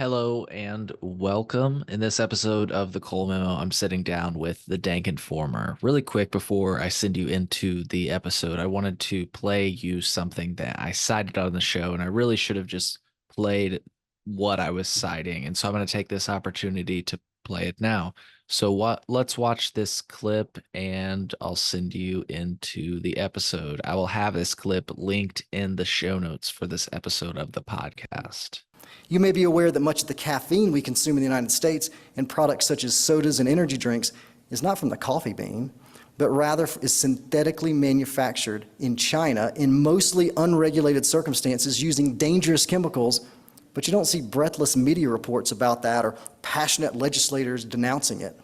Hello and welcome. In this episode of the Cole Memo, I'm sitting down with the Dank Informer. Really quick before I send you into the episode, I wanted to play you something that I cited on the show, and I really should have just played what I was citing. And so I'm going to take this opportunity to play it now. So let's watch this clip and I'll send you into the episode. I will have this clip linked in the show notes for this episode of the podcast. You may be aware that much of the caffeine we consume in the United States in products such as sodas and energy drinks is not from the coffee bean, but rather is synthetically manufactured in China in mostly unregulated circumstances using dangerous chemicals, but you don't see breathless media reports about that or passionate legislators denouncing it.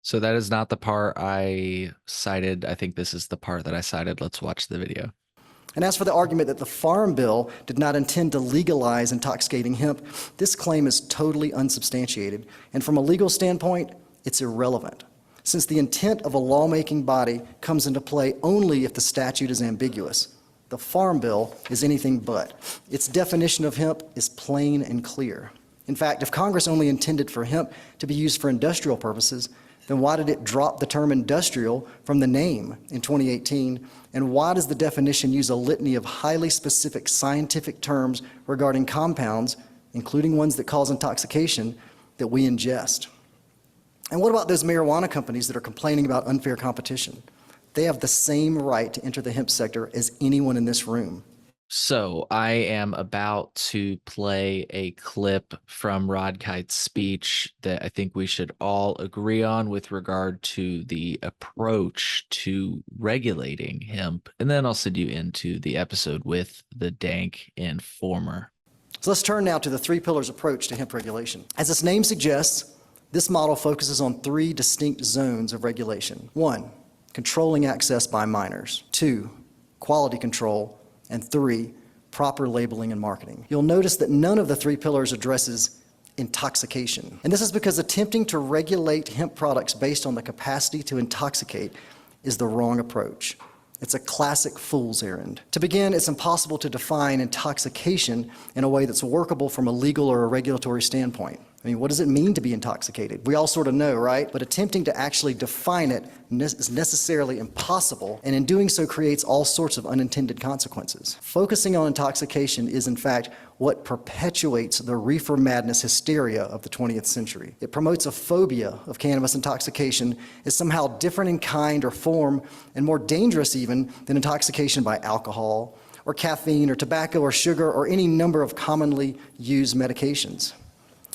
So that is not the part I cited. I think this is the part that I cited. Let's watch the video. And as for the argument that the Farm Bill did not intend to legalize intoxicating hemp, this claim is totally unsubstantiated. And from a legal standpoint, it's irrelevant, since the intent of a lawmaking body comes into play only if the statute is ambiguous. The Farm Bill is anything but. Its definition of hemp is plain and clear. In fact, if Congress only intended for hemp to be used for industrial purposes, then why did it drop the term industrial from the name in 2018? And why does the definition use a litany of highly specific scientific terms regarding compounds, including ones that cause intoxication, that we ingest? And what about those marijuana companies that are complaining about unfair competition? They have the same right to enter the hemp sector as anyone in this room. So I am about to play a clip from Rod Kite's speech that I think we should all agree on with regard to the approach to regulating hemp. And then I'll send you into the episode with the Dank Informer. So let's turn now to the three pillars approach to hemp regulation. As its name suggests, this model focuses on three distinct zones of regulation. 1, controlling access by minors. 2, quality control. And 3, proper labeling and marketing. You'll notice that none of the three pillars addresses intoxication. And this is because attempting to regulate hemp products based on the capacity to intoxicate is the wrong approach. It's a classic fool's errand. To begin, it's impossible to define intoxication in a way that's workable from a legal or a regulatory standpoint. I mean, what does it mean to be intoxicated? We all sort of know, right? But attempting to actually define it is necessarily impossible, and in doing so creates all sorts of unintended consequences. Focusing on intoxication is, in fact, what perpetuates the reefer madness hysteria of the 20th century. It promotes a phobia of cannabis intoxication as somehow different in kind or form and more dangerous even than intoxication by alcohol or caffeine or tobacco or sugar or any number of commonly used medications.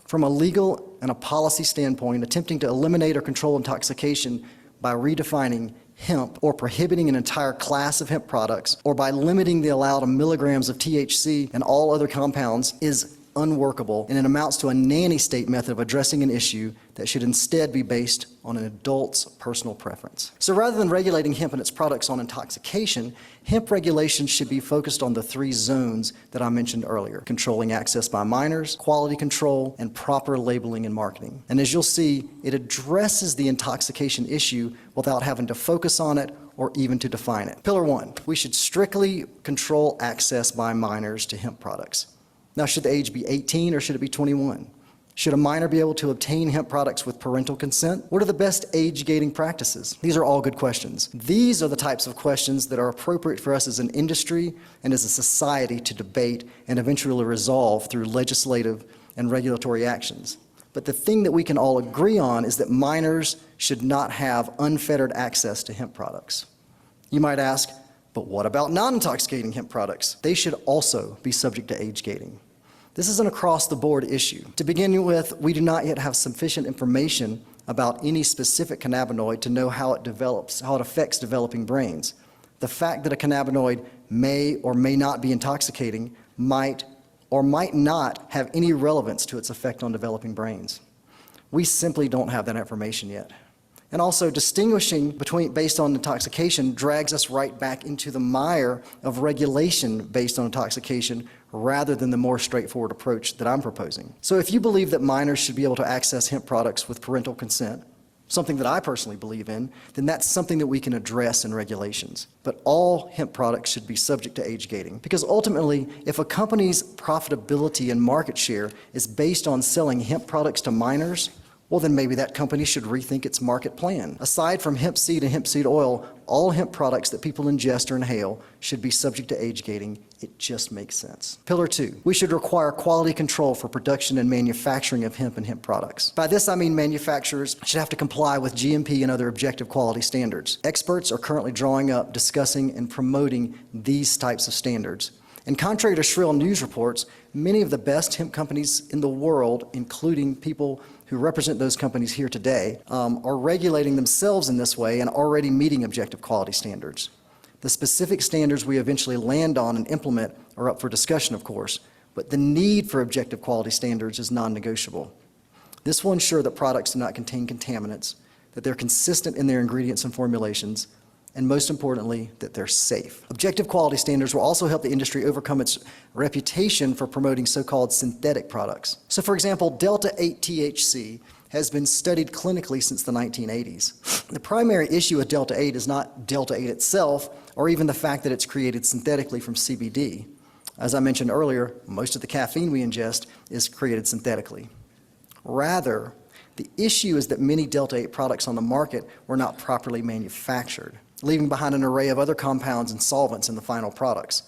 From a legal and a policy standpoint, attempting to eliminate or control intoxication by redefining hemp or prohibiting an entire class of hemp products or by limiting the allowed milligrams of THC and all other compounds is unworkable, and it amounts to a nanny state method of addressing an issue that should instead be based on an adult's personal preference. So rather than regulating hemp and its products on intoxication, hemp regulation should be focused on the three zones that I mentioned earlier: controlling access by minors, quality control, and proper labeling and marketing. And as you'll see, it addresses the intoxication issue without having to focus on it or even to define it. Pillar 1, we should strictly control access by minors to hemp products. Now, should the age be 18 or should it be 21? Should a minor be able to obtain hemp products with parental consent? What are the best age gating practices? These are all good questions. These are the types of questions that are appropriate for us as an industry and as a society to debate and eventually resolve through legislative and regulatory actions. But the thing that we can all agree on is that minors should not have unfettered access to hemp products. You might ask, but what about non-intoxicating hemp products? They should also be subject to age gating. This is an across-the-board issue. To begin with, we do not yet have sufficient information about any specific cannabinoid to know how it affects developing brains. The fact that a cannabinoid may or may not be intoxicating might or might not have any relevance to its effect on developing brains. We simply don't have that information yet. And also, distinguishing based on intoxication drags us right back into the mire of regulation based on intoxication rather than the more straightforward approach that I'm proposing. So if you believe that minors should be able to access hemp products with parental consent, something that I personally believe in, then that's something that we can address in regulations. But all hemp products should be subject to age gating, because ultimately, if a company's profitability and market share is based on selling hemp products to minors, well, then maybe that company should rethink its market plan. Aside from hemp seed and hemp seed oil, all hemp products that people ingest or inhale should be subject to age gating. It just makes sense. Pillar 2, we should require quality control for production and manufacturing of hemp and hemp products. By this, I mean manufacturers should have to comply with GMP and other objective quality standards. Experts are currently drawing up, discussing, and promoting these types of standards. And contrary to shrill news reports, many of the best hemp companies in the world, including people who represent those companies here today, are regulating themselves in this way and already meeting objective quality standards. The specific standards we eventually land on and implement are up for discussion, of course, but the need for objective quality standards is non-negotiable. This will ensure that products do not contain contaminants, that they're consistent in their ingredients and formulations, and most importantly, that they're safe. Objective quality standards will also help the industry overcome its reputation for promoting so-called synthetic products. So for example, Delta-8 THC has been studied clinically since the 1980s. The primary issue with Delta-8 is not Delta-8 itself, or even the fact that it's created synthetically from CBD. As I mentioned earlier, most of the caffeine we ingest is created synthetically. Rather, the issue is that many Delta-8 products on the market were not properly manufactured, leaving behind an array of other compounds and solvents in the final products.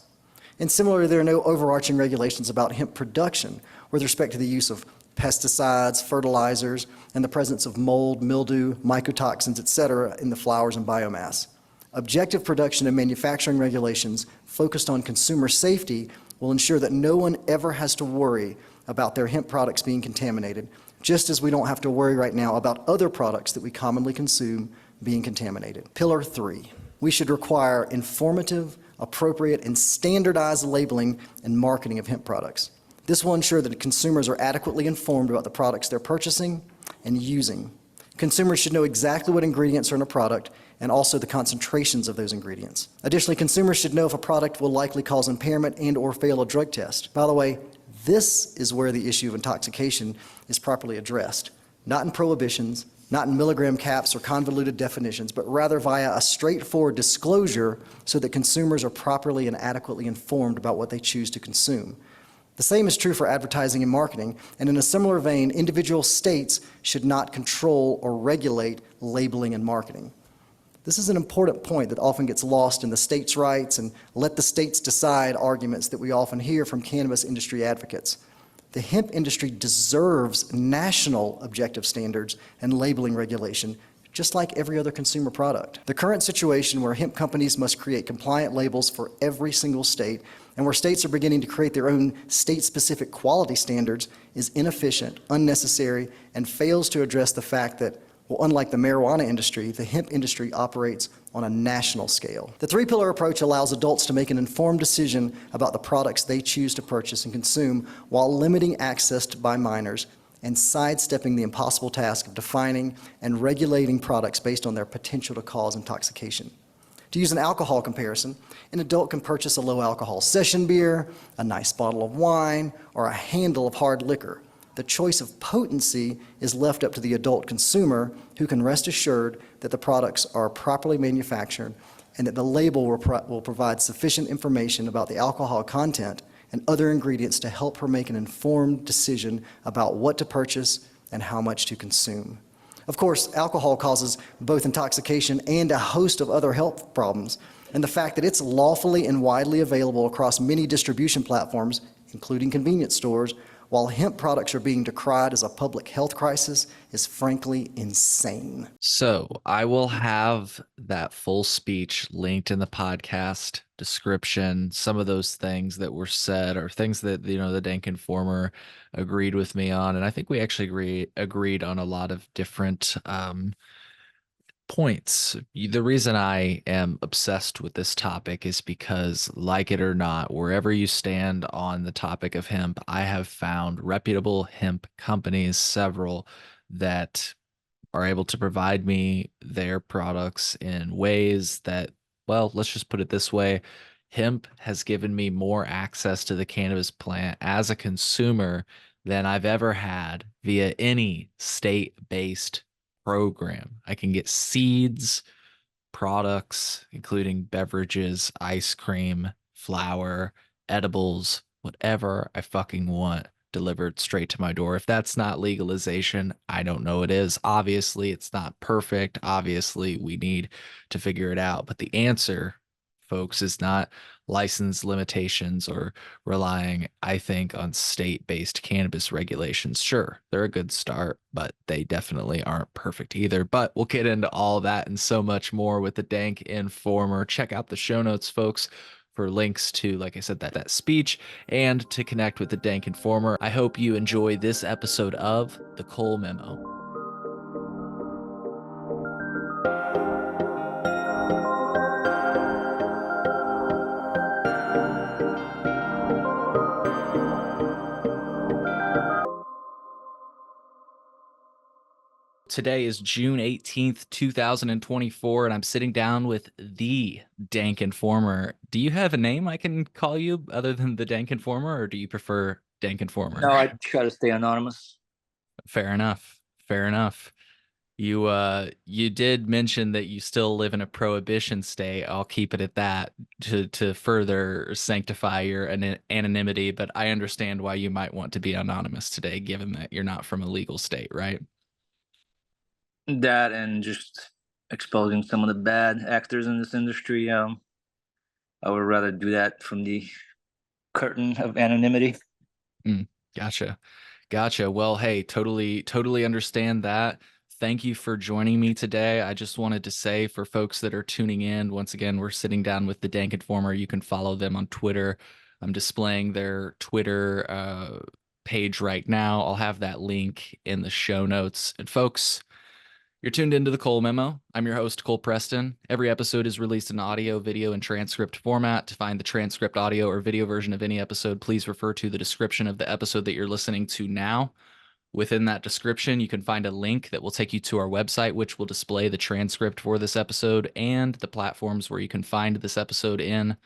And similarly, there are no overarching regulations about hemp production with respect to the use of pesticides, fertilizers, and the presence of mold, mildew, mycotoxins, etc. in the flowers and biomass. Objective production and manufacturing regulations focused on consumer safety will ensure that no one ever has to worry about their hemp products being contaminated, just as we don't have to worry right now about other products that we commonly consume being contaminated. Pillar 3, we should require informative, appropriate, and standardized labeling and marketing of hemp products. This will ensure that consumers are adequately informed about the products they're purchasing and using. Consumers should know exactly what ingredients are in a product and also the concentrations of those ingredients. Additionally, consumers should know if a product will likely cause impairment and/or fail a drug test. By the way, this is where the issue of intoxication is properly addressed, not in prohibitions, not in milligram caps or convoluted definitions, but rather via a straightforward disclosure so that consumers are properly and adequately informed about what they choose to consume. The same is true for advertising and marketing, and in a similar vein, individual states should not control or regulate labeling and marketing. This is an important point that often gets lost in the states' rights and let the states decide arguments that we often hear from cannabis industry advocates. The hemp industry deserves national objective standards and labeling regulation, just like every other consumer product. The current situation where hemp companies must create compliant labels for every single state, and where states are beginning to create their own state-specific quality standards, is inefficient, unnecessary, and fails to address the fact that, well, unlike the marijuana industry, the hemp industry operates on a national scale. The three-pillar approach allows adults to make an informed decision about the products they choose to purchase and consume while limiting access by minors and sidestepping the impossible task of defining and regulating products based on their potential to cause intoxication. To use an alcohol comparison, an adult can purchase a low-alcohol session beer, a nice bottle of wine, or a handle of hard liquor. The choice of potency is left up to the adult consumer, who can rest assured that the products are properly manufactured and that the label will provide sufficient information about the alcohol content and other ingredients to help her make an informed decision about what to purchase and how much to consume. Of course, alcohol causes both intoxication and a host of other health problems, and the fact that it's lawfully and widely available across many distribution platforms, including convenience stores, while hemp products are being decried as a public health crisis, is frankly insane. So I will have that full speech linked in the podcast description. Some of those things that were said are things that, the Dank Informer agreed with me on. And I think we actually agreed on a lot of different points. The reason I am obsessed with this topic is because, like it or not, wherever you stand on the topic of hemp, I have found reputable hemp companies, several, that are able to provide me their products in ways that, well, let's just put it this way. Hemp has given me more access to the cannabis plant as a consumer than I've ever had via any state-based program. I can get seeds, products, including beverages, ice cream, flour, edibles, whatever I fucking want delivered straight to my door. If that's not legalization, I don't know what is. Obviously, it's not perfect. Obviously, we need to figure it out. But the answer, folks, is not license limitations or relying, I think, on state-based cannabis regulations. Sure, they're a good start, but they definitely aren't perfect either. But we'll get into all that and so much more with the Dank Informer. Check out the show notes, folks, for links to, like I said, that speech and to connect with the Dank Informer. I hope you enjoy this episode of The Cole Memo. Today is June 18th, 2024, and I'm sitting down with the Dank Informer. Do you have a name I can call you other than the Dank Informer, or do you prefer Dank Informer? No, I try to stay anonymous. Fair enough. Fair enough. You did mention that you still live in a prohibition state. I'll keep it at that to further sanctify your anonymity, but I understand why you might want to be anonymous today, given that you're not from a legal state, right? That and just exposing some of the bad actors in this industry. I would rather do that from the curtain of anonymity. Gotcha. Gotcha. Well, hey, totally understand that. Thank you for joining me today. I just wanted to say for folks that are tuning in, once again, we're sitting down with the Dank Informer. You can follow them on Twitter. I'm displaying their Twitter page right now. I'll have that link in the show notes. And folks, you're tuned into the Cole Memo. I'm your host, Cole Preston. Every episode is released in audio, video, and transcript format. To find the transcript, audio, or video version of any episode, please refer to the description of the episode that you're listening to now. Within that description, you can find a link that will take you to our website, which will display the transcript for this episode and the platforms where you can find this episode in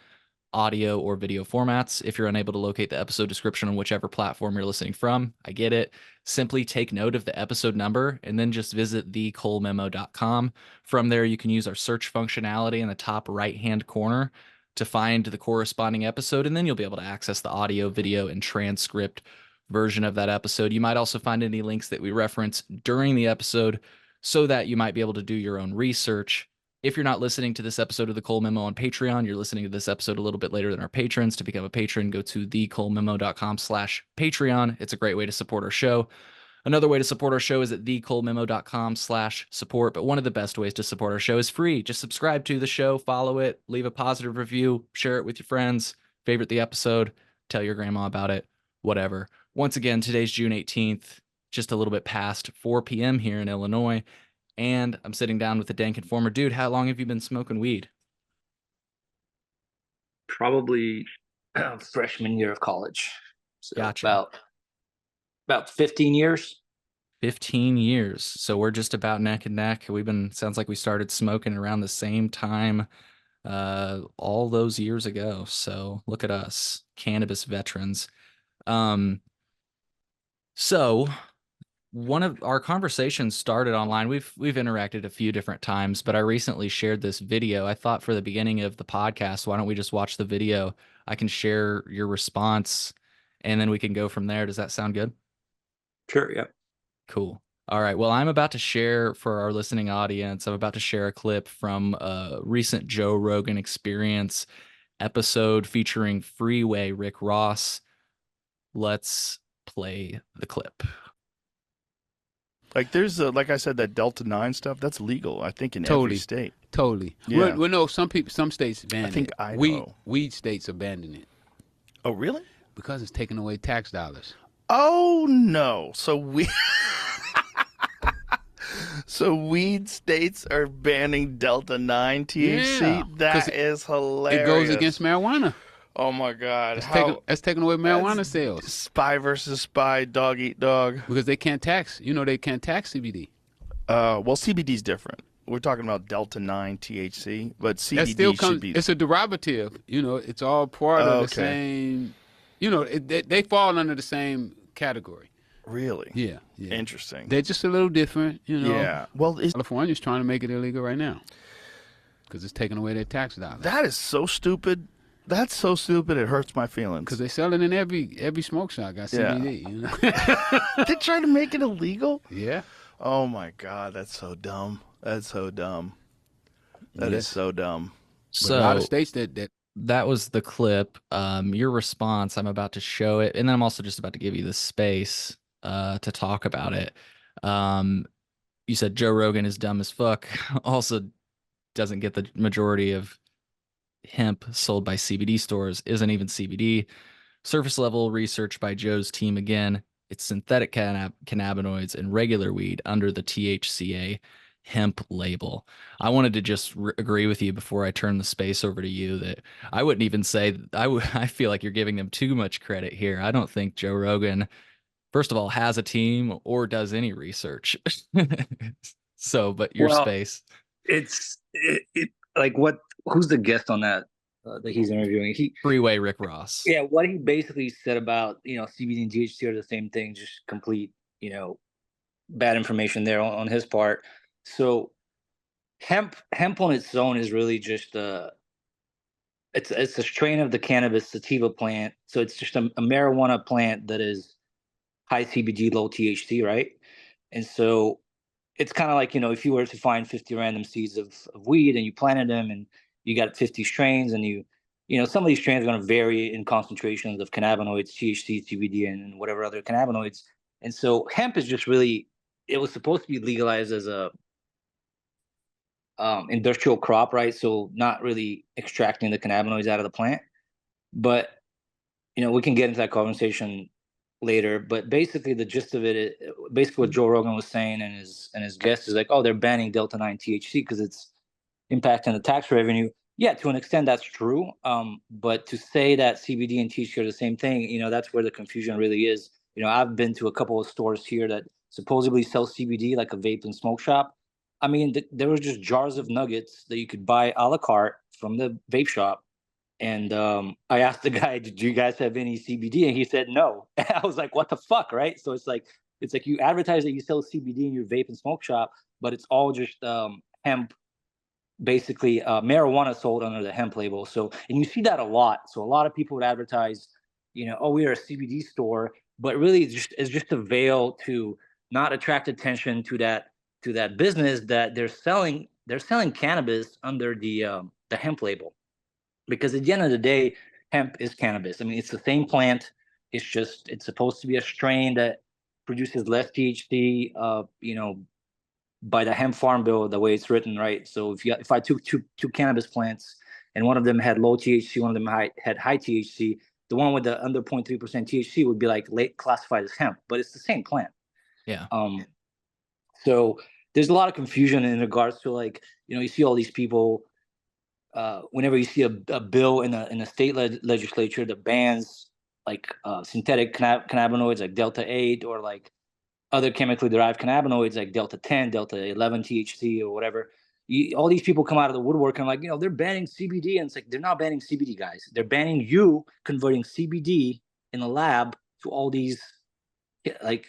audio or video formats. If you're unable to locate the episode description on whichever platform you're listening from, I get it. Simply take note of the episode number and then just visit thecolememo.com. From there, you can use our search functionality in the top right-hand corner to find the corresponding episode, and then you'll be able to access the audio, video, and transcript version of that episode. You might also find any links that we reference during the episode so that you might be able to do your own research. If you're not listening to this episode of the Cole Memo on Patreon, you're listening to this episode a little bit later than our patrons. To become a patron, go to thecolememo.com/Patreon. It's a great way to support our show. Another way to support our show is at thecolememo.com/support. But one of the best ways to support our show is free. Just subscribe to the show, follow it, leave a positive review, share it with your friends, favorite the episode, tell your grandma about it, whatever. Once again, today's June 18th, just a little bit past 4 p.m. here in Illinois. And I'm sitting down with the Dank Informer. Dude, how long have you been smoking weed? Probably freshman year of college. So Gotcha. about 15 years. 15 years. So we're just about neck and neck. Sounds like we started smoking around the same time all those years ago. So look at us, cannabis veterans. So one of our conversations started online. We've interacted a few different times, but I recently shared this video. I thought for the beginning of the podcast, why don't we just watch the video? I can share your response and then we can go from there. Does that sound good? Sure, yeah. Cool. All right. Well, I'm about to share for our listening audience, I'm about to share a clip from a recent Joe Rogan Experience episode featuring Freeway Rick Ross. Let's play the clip. Like there's like I said, that Delta 9 stuff, that's legal, I think, in every state. Totally. Yeah. Well, no, some states ban it. I think Idaho. Weed states abandon it. Oh, really? Because it's taking away tax dollars. Oh, no. So weed states are banning Delta 9 THC? Yeah, that is hilarious. It goes against marijuana. Oh, my God. That's taking away marijuana sales. Spy versus spy, dog eat dog. Because they can't tax. They can't tax CBD. Well, CBD's different. We're talking about Delta 9 THC, but CBD That still should be... It's a derivative. It's all part of the same... they fall under the same category. Really? Yeah, yeah. Interesting. They're just a little different, Yeah. Well, California's trying to make it illegal right now because it's taking away their tax dollars. that is so stupid. That's so stupid. It hurts my feelings. Because they sell it in every smoke shop. Got Yeah. CBD. They try to make it illegal. Yeah. Oh my God, that's so dumb. That's so dumb. That is Yes. so dumb. But a lot of So states that that was the clip. Your response, I'm about to show it, and then I'm also just about to give you the space to talk about it. You said Joe Rogan is dumb as fuck. Also doesn't get the majority of hemp sold by CBD stores, isn't even CBD. Surface level research by Joe's team again. It's synthetic cannabinoids and regular weed under the THCA hemp label. I wanted to just agree with you before I turn the space over to you that I wouldn't even say I feel like you're giving them too much credit here. I don't think Joe Rogan, first of all, has a team or does any research. So, but your Well, space. it's like what? Who's the guest on that that he's interviewing? Freeway Rick Ross. Yeah, what he basically said about CBD and THC are the same thing, just complete bad information there on his part. So hemp on its own is really just it's a strain of the cannabis sativa plant. So it's just a marijuana plant that is high CBD, low THC, right? And so it's kind of like, if you were to find 50 random seeds of weed and you planted them and you got 50 strains and some of these strains are going to vary in concentrations of cannabinoids, THC, CBD, and whatever other cannabinoids. And so hemp is just really, it was supposed to be legalized as a industrial crop, right? So not really extracting the cannabinoids out of the plant. But, we can get into that conversation later, but basically the gist of it, basically what Joe Rogan was saying and his guest is like, oh, they're banning Delta 9 THC because it's impacting the tax revenue. Yeah, to an extent that's true. But to say that CBD and THC are the same thing, that's where the confusion really is. I've been to a couple of stores here that supposedly sell CBD, like a vape and smoke shop. I mean, there were just jars of nuggets that you could buy a la carte from the vape shop. And I asked the guy, "Did you guys have any CBD?" And he said no. And I was like, "What the fuck?" Right? So it's like you advertise that you sell CBD in your vape and smoke shop, but it's all just hemp, basically marijuana sold under the hemp label. So, and you see that a lot. So a lot of people would advertise, "Oh, we are a CBD store," but really it's just a veil to not attract attention to that business that they're selling cannabis under the hemp label. Because at the end of the day, hemp is cannabis. I mean, it's the same plant. It's supposed to be a strain that produces less THC, by the hemp farm bill, the way it's written, right? So if I took two cannabis plants and one of them had low THC, one of them had high THC, the one with the under 0.3% THC would be like classified as hemp, but it's the same plant. Yeah. So there's a lot of confusion in regards to, like, you see all these people, whenever you see a bill in a state legislature that bans like synthetic cannabinoids like Delta 8 or like other chemically derived cannabinoids like Delta 10, Delta 11 THC or whatever, all these people come out of the woodwork and like, they're banning CBD. And it's like, they're not banning CBD, guys. They're banning you converting CBD in a lab to all these like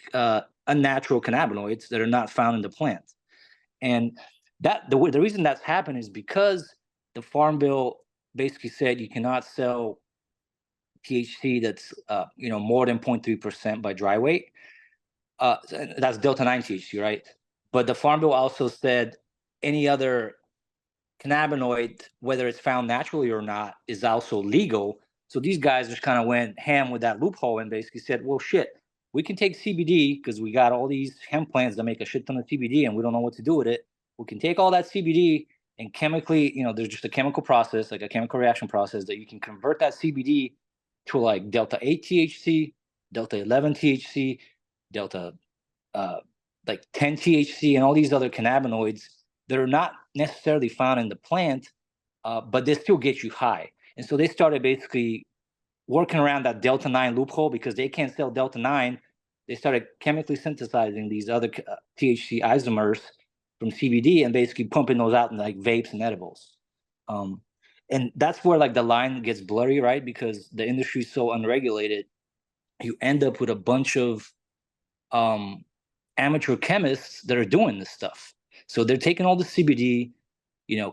unnatural cannabinoids that are not found in the plant. And that the reason that's happened is because the Farm Bill basically said you cannot sell THC that's more than 0.3% by dry weight. That's Delta 9 THC, right? But the Farm Bill also said any other cannabinoid, whether it's found naturally or not, is also legal. So these guys just kind of went ham with that loophole and basically said, well, shit, we can take CBD because we got all these hemp plants that make a shit ton of CBD and we don't know what to do with it. We can take all that CBD and chemically, there's just a chemical process, like a chemical reaction process, that you can convert that CBD to like Delta 8 THC, Delta 11 THC, Delta like 10 THC, and all these other cannabinoids that are not necessarily found in the plant, but they still get you high. And so they started basically working around that Delta 9 loophole because they can't sell Delta 9. They started chemically synthesizing these other THC isomers from CBD and basically pumping those out in like vapes and edibles. And that's where like the line gets blurry, right? Because the industry is so unregulated, you end up with a bunch of amateur chemists that are doing this stuff. So they're taking all the CBD,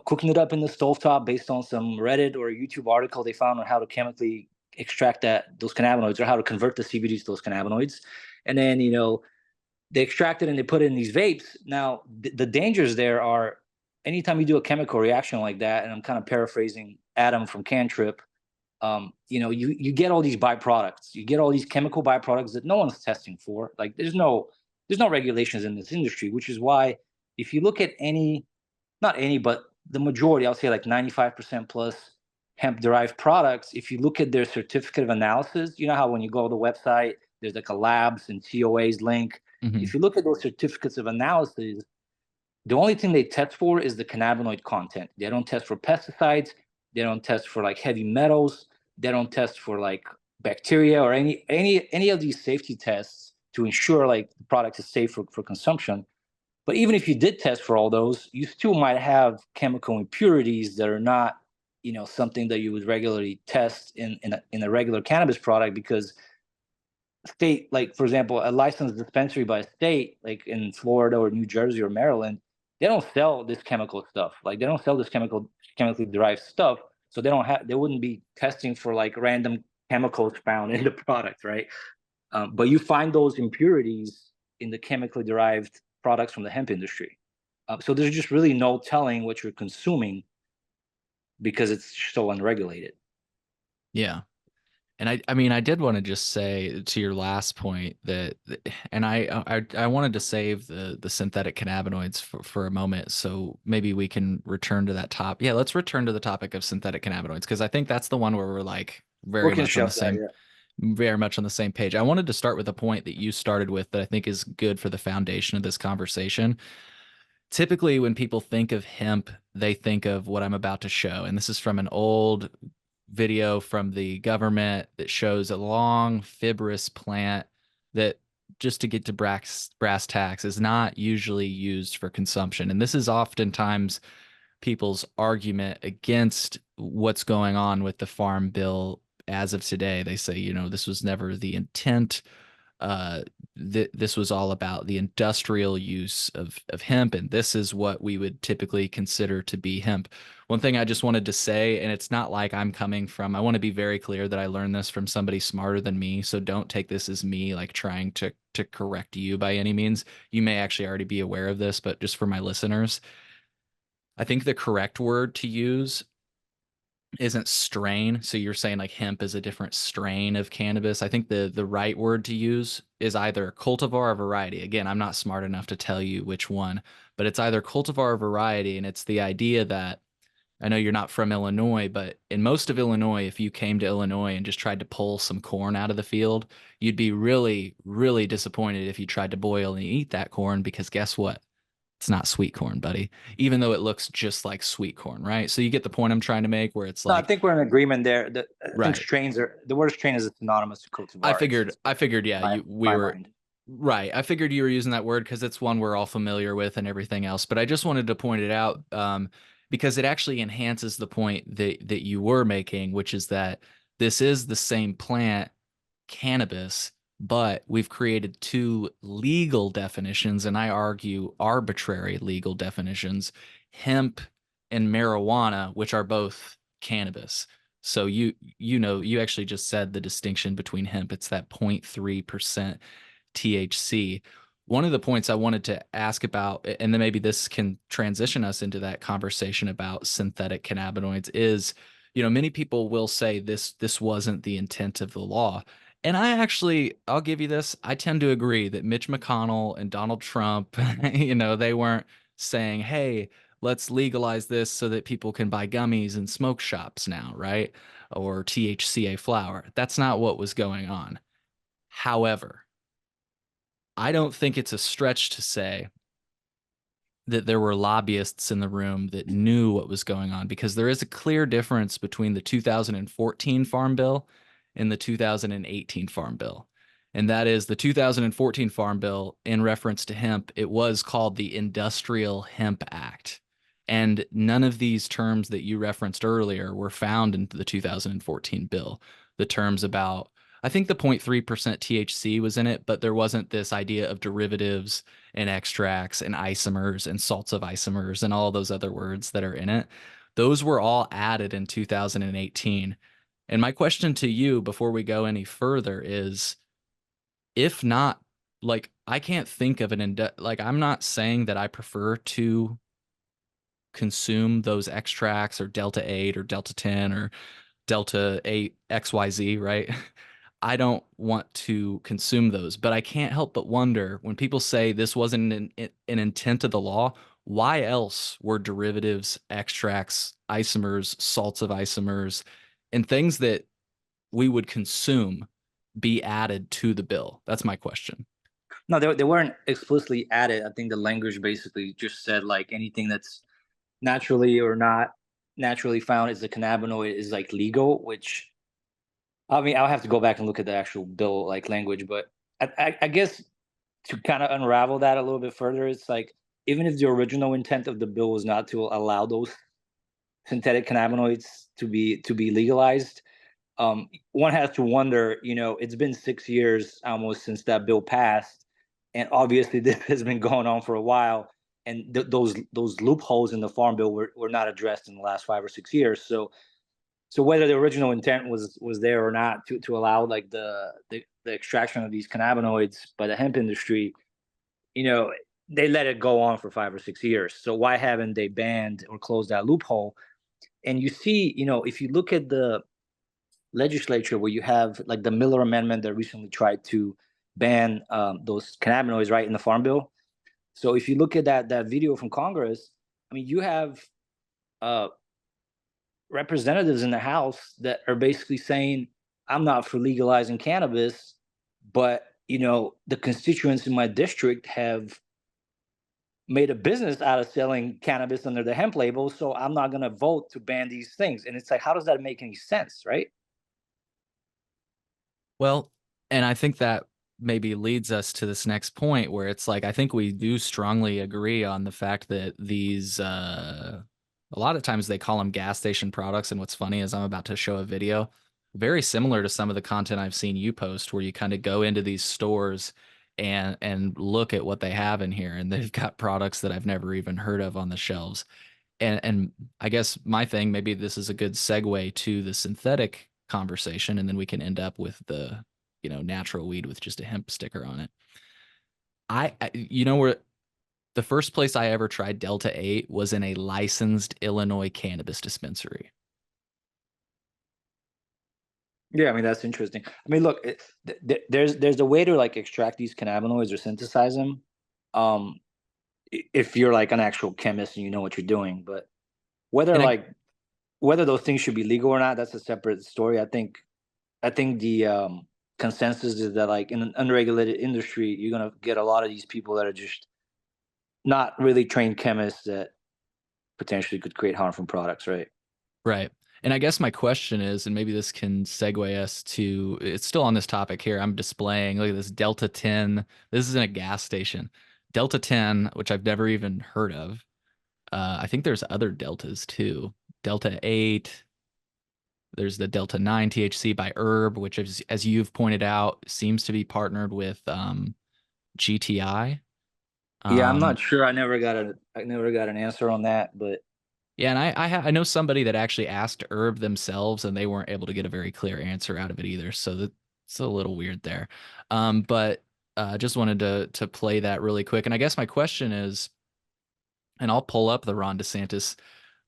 cooking it up in the stovetop based on some Reddit or YouTube article they found on how to chemically extract those cannabinoids, or how to convert the CBD to those cannabinoids. And then, they extract it and they put it in these vapes. Now, the dangers there are, anytime you do a chemical reaction like that, and I'm kind of paraphrasing Adam from Cantrip, you get all these byproducts. You get all these chemical byproducts that no one's testing for. Like there's no regulations in this industry, which is why if you look at not any, but the majority, I'll say like 95% plus hemp derived products, if you look at their certificate of analysis, you know how when you go to the website, there's like a labs and COAs link. Mhm. If you look at those certificates of analysis, the only thing they test for is the cannabinoid content. They don't test for pesticides. They don't test for like heavy metals. They don't test for like bacteria or any of these safety tests to ensure like the product is safe for consumption. But even if you did test for all those, you still might have chemical impurities that are not, something that you would regularly test in a regular cannabis product, because state, like for example, a licensed dispensary by state, like in Florida or New Jersey or Maryland, they don't sell this chemical stuff. Like they don't sell this chemically derived stuff. So they wouldn't be testing for like random chemicals found in the product, right? But you find those impurities in the chemically derived products from the hemp industry. So there's just really no telling what you're consuming because it's so unregulated. Yeah. And I mean, I did want to just say to your last point that, and I wanted to save the synthetic cannabinoids for a moment, so maybe we can return to that top. Yeah, let's return to the topic of synthetic cannabinoids, because I think that's the one where we're like We can shove that, yeah. very much on the same page. I wanted to start with a point that you started with that I think is good for the foundation of this conversation. Typically, when people think of hemp, they think of what I'm about to show, and this is from an old video from the government that shows a long fibrous plant that, just to get to brass tacks, is not usually used for consumption. And this is oftentimes people's argument against what's going on with the farm bill as of today. They say, this was never the intent. This was all about the industrial use of hemp, and this is what we would typically consider to be hemp. One thing I just wanted to say, and it's not like I'm coming from, I want to be very clear that I learned this from somebody smarter than me, so don't take this as me like trying to correct you by any means. You may actually already be aware of this, but just for my listeners, I think the correct word to use isn't strain. So you're saying like hemp is a different strain of cannabis. I think the right word to use is either cultivar or variety. Again, I'm not smart enough to tell you which one, but it's either cultivar or variety. And it's the idea that, I know you're not from Illinois, but in most of Illinois, if you came to Illinois and just tried to pull some corn out of the field, you'd be really, really disappointed if you tried to boil and eat that corn, because guess what? It's not sweet corn, buddy, even though it looks just like sweet corn, right? So you get the point I'm trying to make, where it's No, I like, think we're in agreement there. I think right. strains the word strain is synonymous to cultivar. I figured, yeah, we my were mind. right. I figured you were using that word because it's one we're all familiar with and everything else. But I just wanted to point it out, because it actually enhances the point that you were making, which is that this is the same plant, cannabis, but we've created two legal definitions, and I argue arbitrary legal definitions: hemp and marijuana, which are both cannabis. So you actually just said the distinction between hemp. It's that 0.3% THC. One of the points I wanted to ask about, and then maybe this can transition us into that conversation about synthetic cannabinoids, is, many people will say this wasn't the intent of the law. And I'll give you this. I tend to agree that Mitch McConnell and Donald Trump, they weren't saying, hey, let's legalize this so that people can buy gummies in smoke shops now, right? Or THCA flower. That's not what was going on. However, I don't think it's a stretch to say that there were lobbyists in the room that knew what was going on, because there is a clear difference between the 2014 Farm Bill and the 2018 Farm Bill. And that is the 2014 Farm Bill, in reference to hemp, it was called the Industrial Hemp Act. And none of these terms that you referenced earlier were found in the 2014 bill. The terms about I think the 0.3% THC was in it, but there wasn't this idea of derivatives and extracts and isomers and salts of isomers and all those other words that are in it. Those were all added in 2018. And my question to you before we go any further is, if not, like, I can't think of like, I'm not saying that I prefer to consume those extracts or Delta 8 or Delta 10 or Delta 8 XYZ, right? I don't want to consume those, but I can't help but wonder when people say this wasn't an intent of the law, why else were derivatives, extracts, isomers, salts of isomers, and things that we would consume be added to the bill? That's my question. No, they weren't explicitly added. I think the language basically just said like anything that's naturally or not naturally found as a cannabinoid is like legal, which I mean, I'll have to go back and look at the actual bill like language, but I guess to kind of unravel that a little bit further, it's like even if the original intent of the bill was not to allow those synthetic cannabinoids to be legalized, one has to wonder, you know, it's been 6 years almost since that bill passed, and obviously this has been going on for a while, and those loopholes in the farm bill were not addressed in the last 5 or 6 years. So whether the original intent was there or not to allow like the extraction of these cannabinoids by the hemp industry, you know, they let it go on for 5 or 6 years. So why haven't they banned or closed that loophole? And you see, you know, if you look at the legislature where you have like the Miller Amendment that recently tried to ban those cannabinoids right in the Farm Bill. So if you look at that video from Congress, I mean, you have uh, representatives in the House that are basically saying, "I'm not for legalizing cannabis, but you know, the constituents in my district have made a business out of selling cannabis under the hemp label, so I'm not going to vote to ban these things." And it's like, how does that make any sense, right? Well, and I think that maybe leads us to this next point where it's like I think we do strongly agree on the fact that these a lot of times they call them gas station products, and what's funny is I'm about to show a video very similar to some of the content I've seen you post where you kind of go into these stores and look at what they have in here, and they've got products that I've never even heard of on the shelves. And I guess my thing, maybe this is a good segue to the synthetic conversation, and then we can end up with the, you know, natural weed with just a hemp sticker on it. You know, where the first place I ever tried Delta 8 was in a licensed Illinois cannabis dispensary. Yeah, I mean that's interesting. I mean, look, there's a way to like extract these cannabinoids or synthesize them, um, if you're like an actual chemist and you know what you're doing. But whether And I like whether those things should be legal or not, that's a separate story. I think the consensus is that like in an unregulated industry, you're gonna get a lot of these people that are just not really trained chemists that potentially could create harmful products, right? Right. And I guess my question is, and maybe this can segue us to, it's still on this topic here. I'm displaying, look at this Delta 10. This is in a gas station. Delta 10, which I've never even heard of. I think there's other Deltas too. Delta 8. There's the Delta 9 THC by Herb, which is, as you've pointed out, seems to be partnered with GTI. Yeah, I'm not Um, sure. I never got an answer on that, but Yeah, and I know somebody that actually asked Herb themselves, and they weren't able to get a very clear answer out of it either. So that's a little weird there. But just wanted to play that really quick. And I guess my question is, and I'll pull up the Ron DeSantis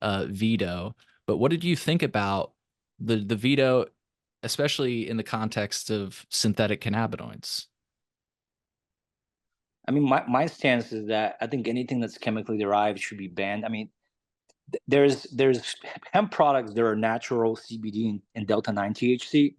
veto, but what did you think about the veto, especially in the context of synthetic cannabinoids? I mean, my stance is that I think anything that's chemically derived should be banned. I mean, there's hemp products that are natural CBD and Delta 9 THC.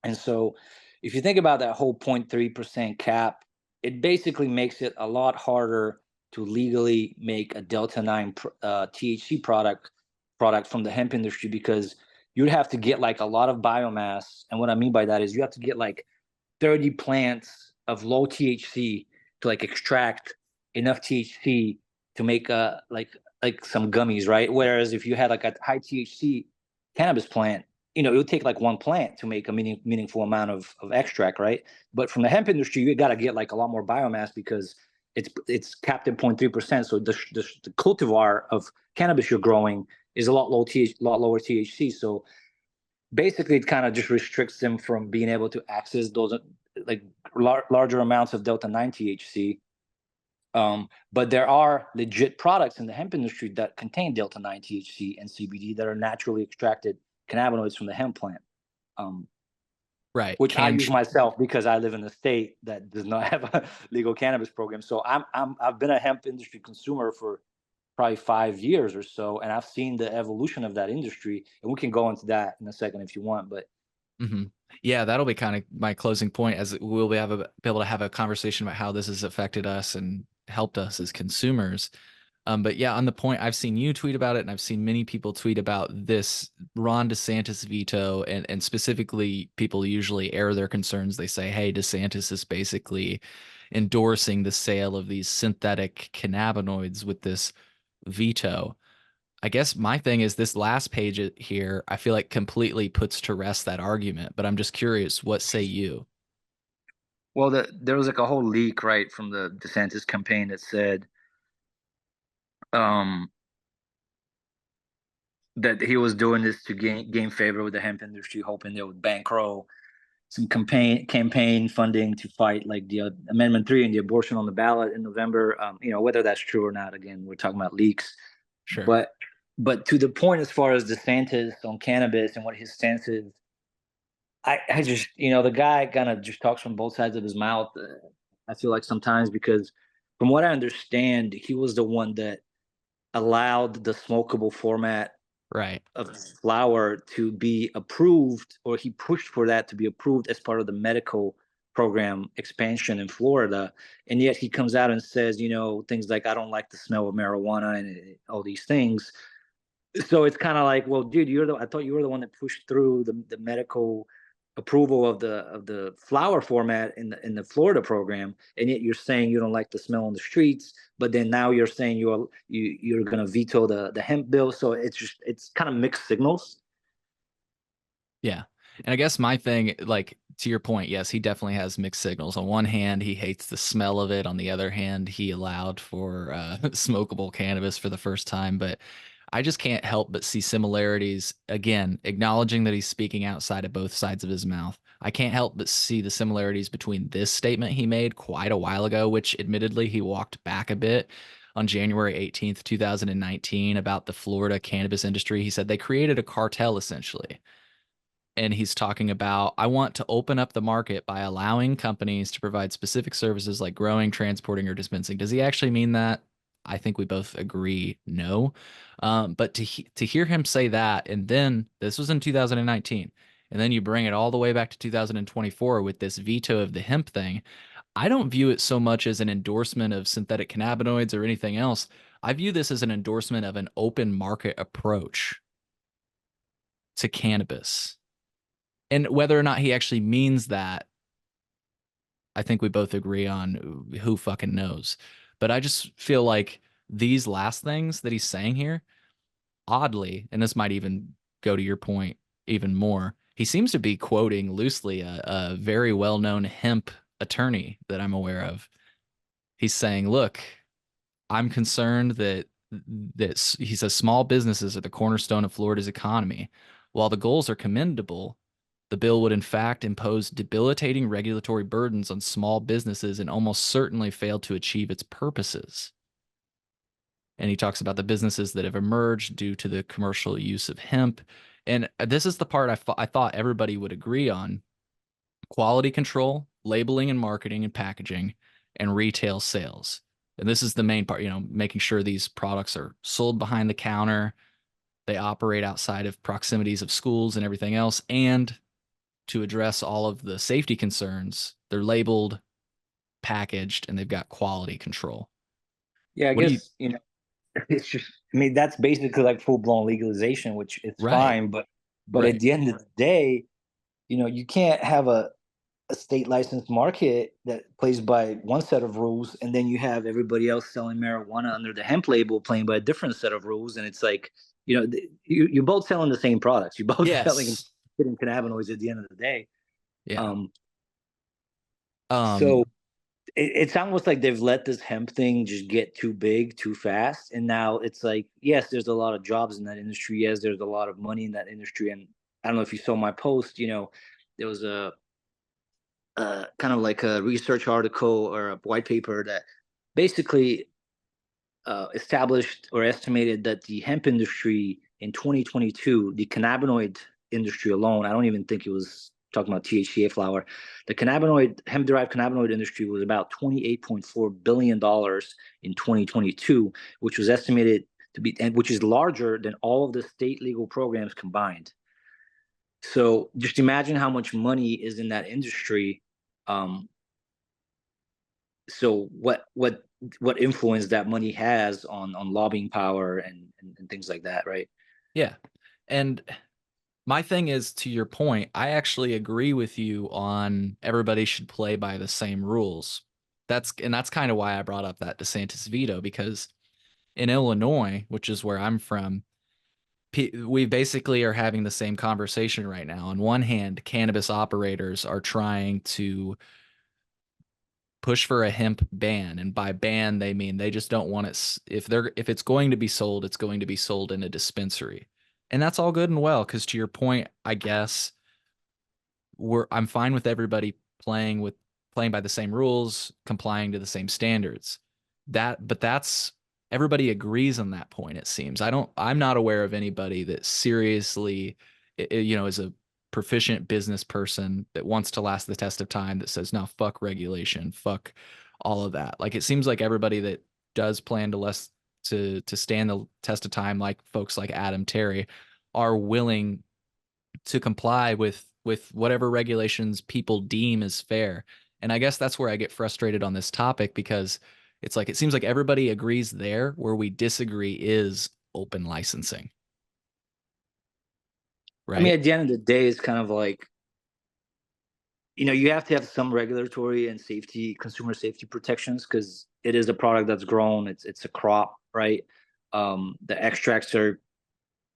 And so if you think about that whole 0.3% cap, it basically makes it a lot harder to legally make a Delta 9 THC product from the hemp industry, because you'd have to get like a lot of biomass. And what I mean by that is you have to get like 30 plants of low THC to like extract enough THC to make like some gummies, right? Whereas if you had like a high THC cannabis plant, it would take like one plant to make a meaningful amount of extract, right? But from the hemp industry, you got to get like a lot more biomass because it's capped at 0.3%. So the cultivar of cannabis you're growing is a lot lower THC. So basically, it kind of just restricts them from being able to access those like larger amounts of delta 9 THC. But there are legit products in the hemp industry that contain delta 9 THC and CBD that are naturally extracted cannabinoids from the hemp plant, Right. which I use myself because I live in a state that does not have a legal cannabis program. So I've been a hemp industry consumer for probably 5 years or so, and I've seen the evolution of that industry. And we can go into that in a second if you want. But yeah, that'll be kind of my closing point, as we'll be able to have a conversation about how this has affected us and helped us as consumers. But yeah, on the point, I've seen you tweet about it, and I've seen many people tweet about this Ron DeSantis veto, and specifically, people usually air their concerns. They say, hey, DeSantis is basically endorsing the sale of these synthetic cannabinoids with this veto. I guess my thing is this last page here, I feel like completely puts to rest that argument, but I'm just curious, what say you? well, there was like a whole leak, right, from the DeSantis campaign that said um, that he was doing this to gain favor with the hemp industry, hoping they would bankroll some campaign funding to fight like the Amendment 3 and the abortion on the ballot in November. Whether that's true or not, again, we're talking about leaks. Sure. But to the point, as far as DeSantis on cannabis and what his stance is, I just, the guy kind of just talks from both sides of his mouth. I feel like sometimes, because from what I understand, he was the one that allowed the smokable format Right. of flower to be approved, or he pushed for that to be approved as part of the medical program expansion in Florida. And yet he comes out and says, things like, I don't like the smell of marijuana and all these things. So it's kind of like, well, dude, I thought you were the one that pushed through the medical approval of the flower format in the Florida program, and yet you're saying you don't like the smell on the streets, but then now you're saying you're going to veto the hemp bill. So it's kind of mixed signals. Yeah. And I guess my thing, like, to your point, yes, he definitely has mixed signals. On one hand, he hates the smell of it. On the other hand, he allowed for smokable cannabis for the first time. But I just can't help but see similarities. Again, acknowledging that he's speaking outside of both sides of his mouth. I can't help but see the similarities between this statement he made quite a while ago, which admittedly he walked back a bit on January 18th, 2019, about the Florida cannabis industry. He said they created a cartel essentially. And he's talking about, I want to open up the market by allowing companies to provide specific services like growing, transporting, or dispensing. Does he actually mean that? I think we both agree no. But to hear him say that, and then this was in 2019, and then you bring it all the way back to 2024 with this veto of the hemp thing, I don't view it so much as an endorsement of synthetic cannabinoids or anything else. I view this as an endorsement of an open market approach to cannabis. And whether or not he actually means that, I think we both agree on, who fucking knows. But I just feel like these last things that he's saying here, oddly, and this might even go to your point even more, he seems to be quoting loosely a very well-known hemp attorney that I'm aware of. He's saying, look, I'm concerned that he says small businesses are the cornerstone of Florida's economy. While the goals are commendable, the bill would in fact impose debilitating regulatory burdens on small businesses and almost certainly fail to achieve its purposes. And he talks about the businesses that have emerged due to the commercial use of hemp. And this is the part I thought everybody would agree on: quality control, labeling and marketing and packaging, and retail sales. And this is the main part, making sure these products are sold behind the counter, they operate outside of proximities of schools and everything else, and to address all of the safety concerns, they're labeled, packaged, and they've got quality control. Yeah, I What do you? guess, it's just, I mean, that's basically like full blown legalization, which is Right. fine. But Right. at the end of the day, you can't have a state licensed market that plays by one set of rules, and then you have everybody else selling marijuana under the hemp label playing by a different set of rules. And it's like, you're both selling the same products. You're both selling Yes. hidden cannabinoids at the end of the day. Yeah. Um, so Um, it's almost like they've let this hemp thing just get too big too fast, and now it's like, yes, there's a lot of jobs in that industry. Yes, there's a lot of money in that industry, and I don't know if you saw my post. There was a kind of like a research article or a white paper that basically established or estimated that the hemp industry in 2022, the cannabinoid industry alone, I don't even think it was talking about THCA flower, the cannabinoid, hemp derived cannabinoid industry was about $28.4 billion in 2022, which was estimated to be, and which is larger than all of the state legal programs combined. So just imagine how much money is in that industry. Um, so what influence that money has on lobbying power and things like that, right? yeah. And my thing is, to your point, I actually agree with you on everybody should play by the same rules. That's kind of why I brought up that DeSantis veto, because in Illinois, which is where I'm from, we basically are having the same conversation right now. On one hand, cannabis operators are trying to push for a hemp ban, and by ban they mean they just don't want it. If it's going to be sold, it's going to be sold in a dispensary, and that's all good and well. Because to your point, I guess I'm fine with everybody playing by the same rules, complying to the same standards. But that's everybody agrees on that point. It seems I'm not aware of anybody that seriously, is a proficient business person that wants to last the test of time that says, no, fuck regulation, fuck all of that. Like, it seems like everybody that does plan to stand the test of time, like folks like Adam Terry, are willing to comply with whatever regulations people deem as fair. And I guess that's where I get frustrated on this topic, because it's like it seems like everybody agrees there. Where we disagree is open licensing. I mean, Right? at the end of the day, it's kind of like, you have to have some regulatory and safety, consumer safety protections, because it is a product that's grown. It's a crop, right? The extracts are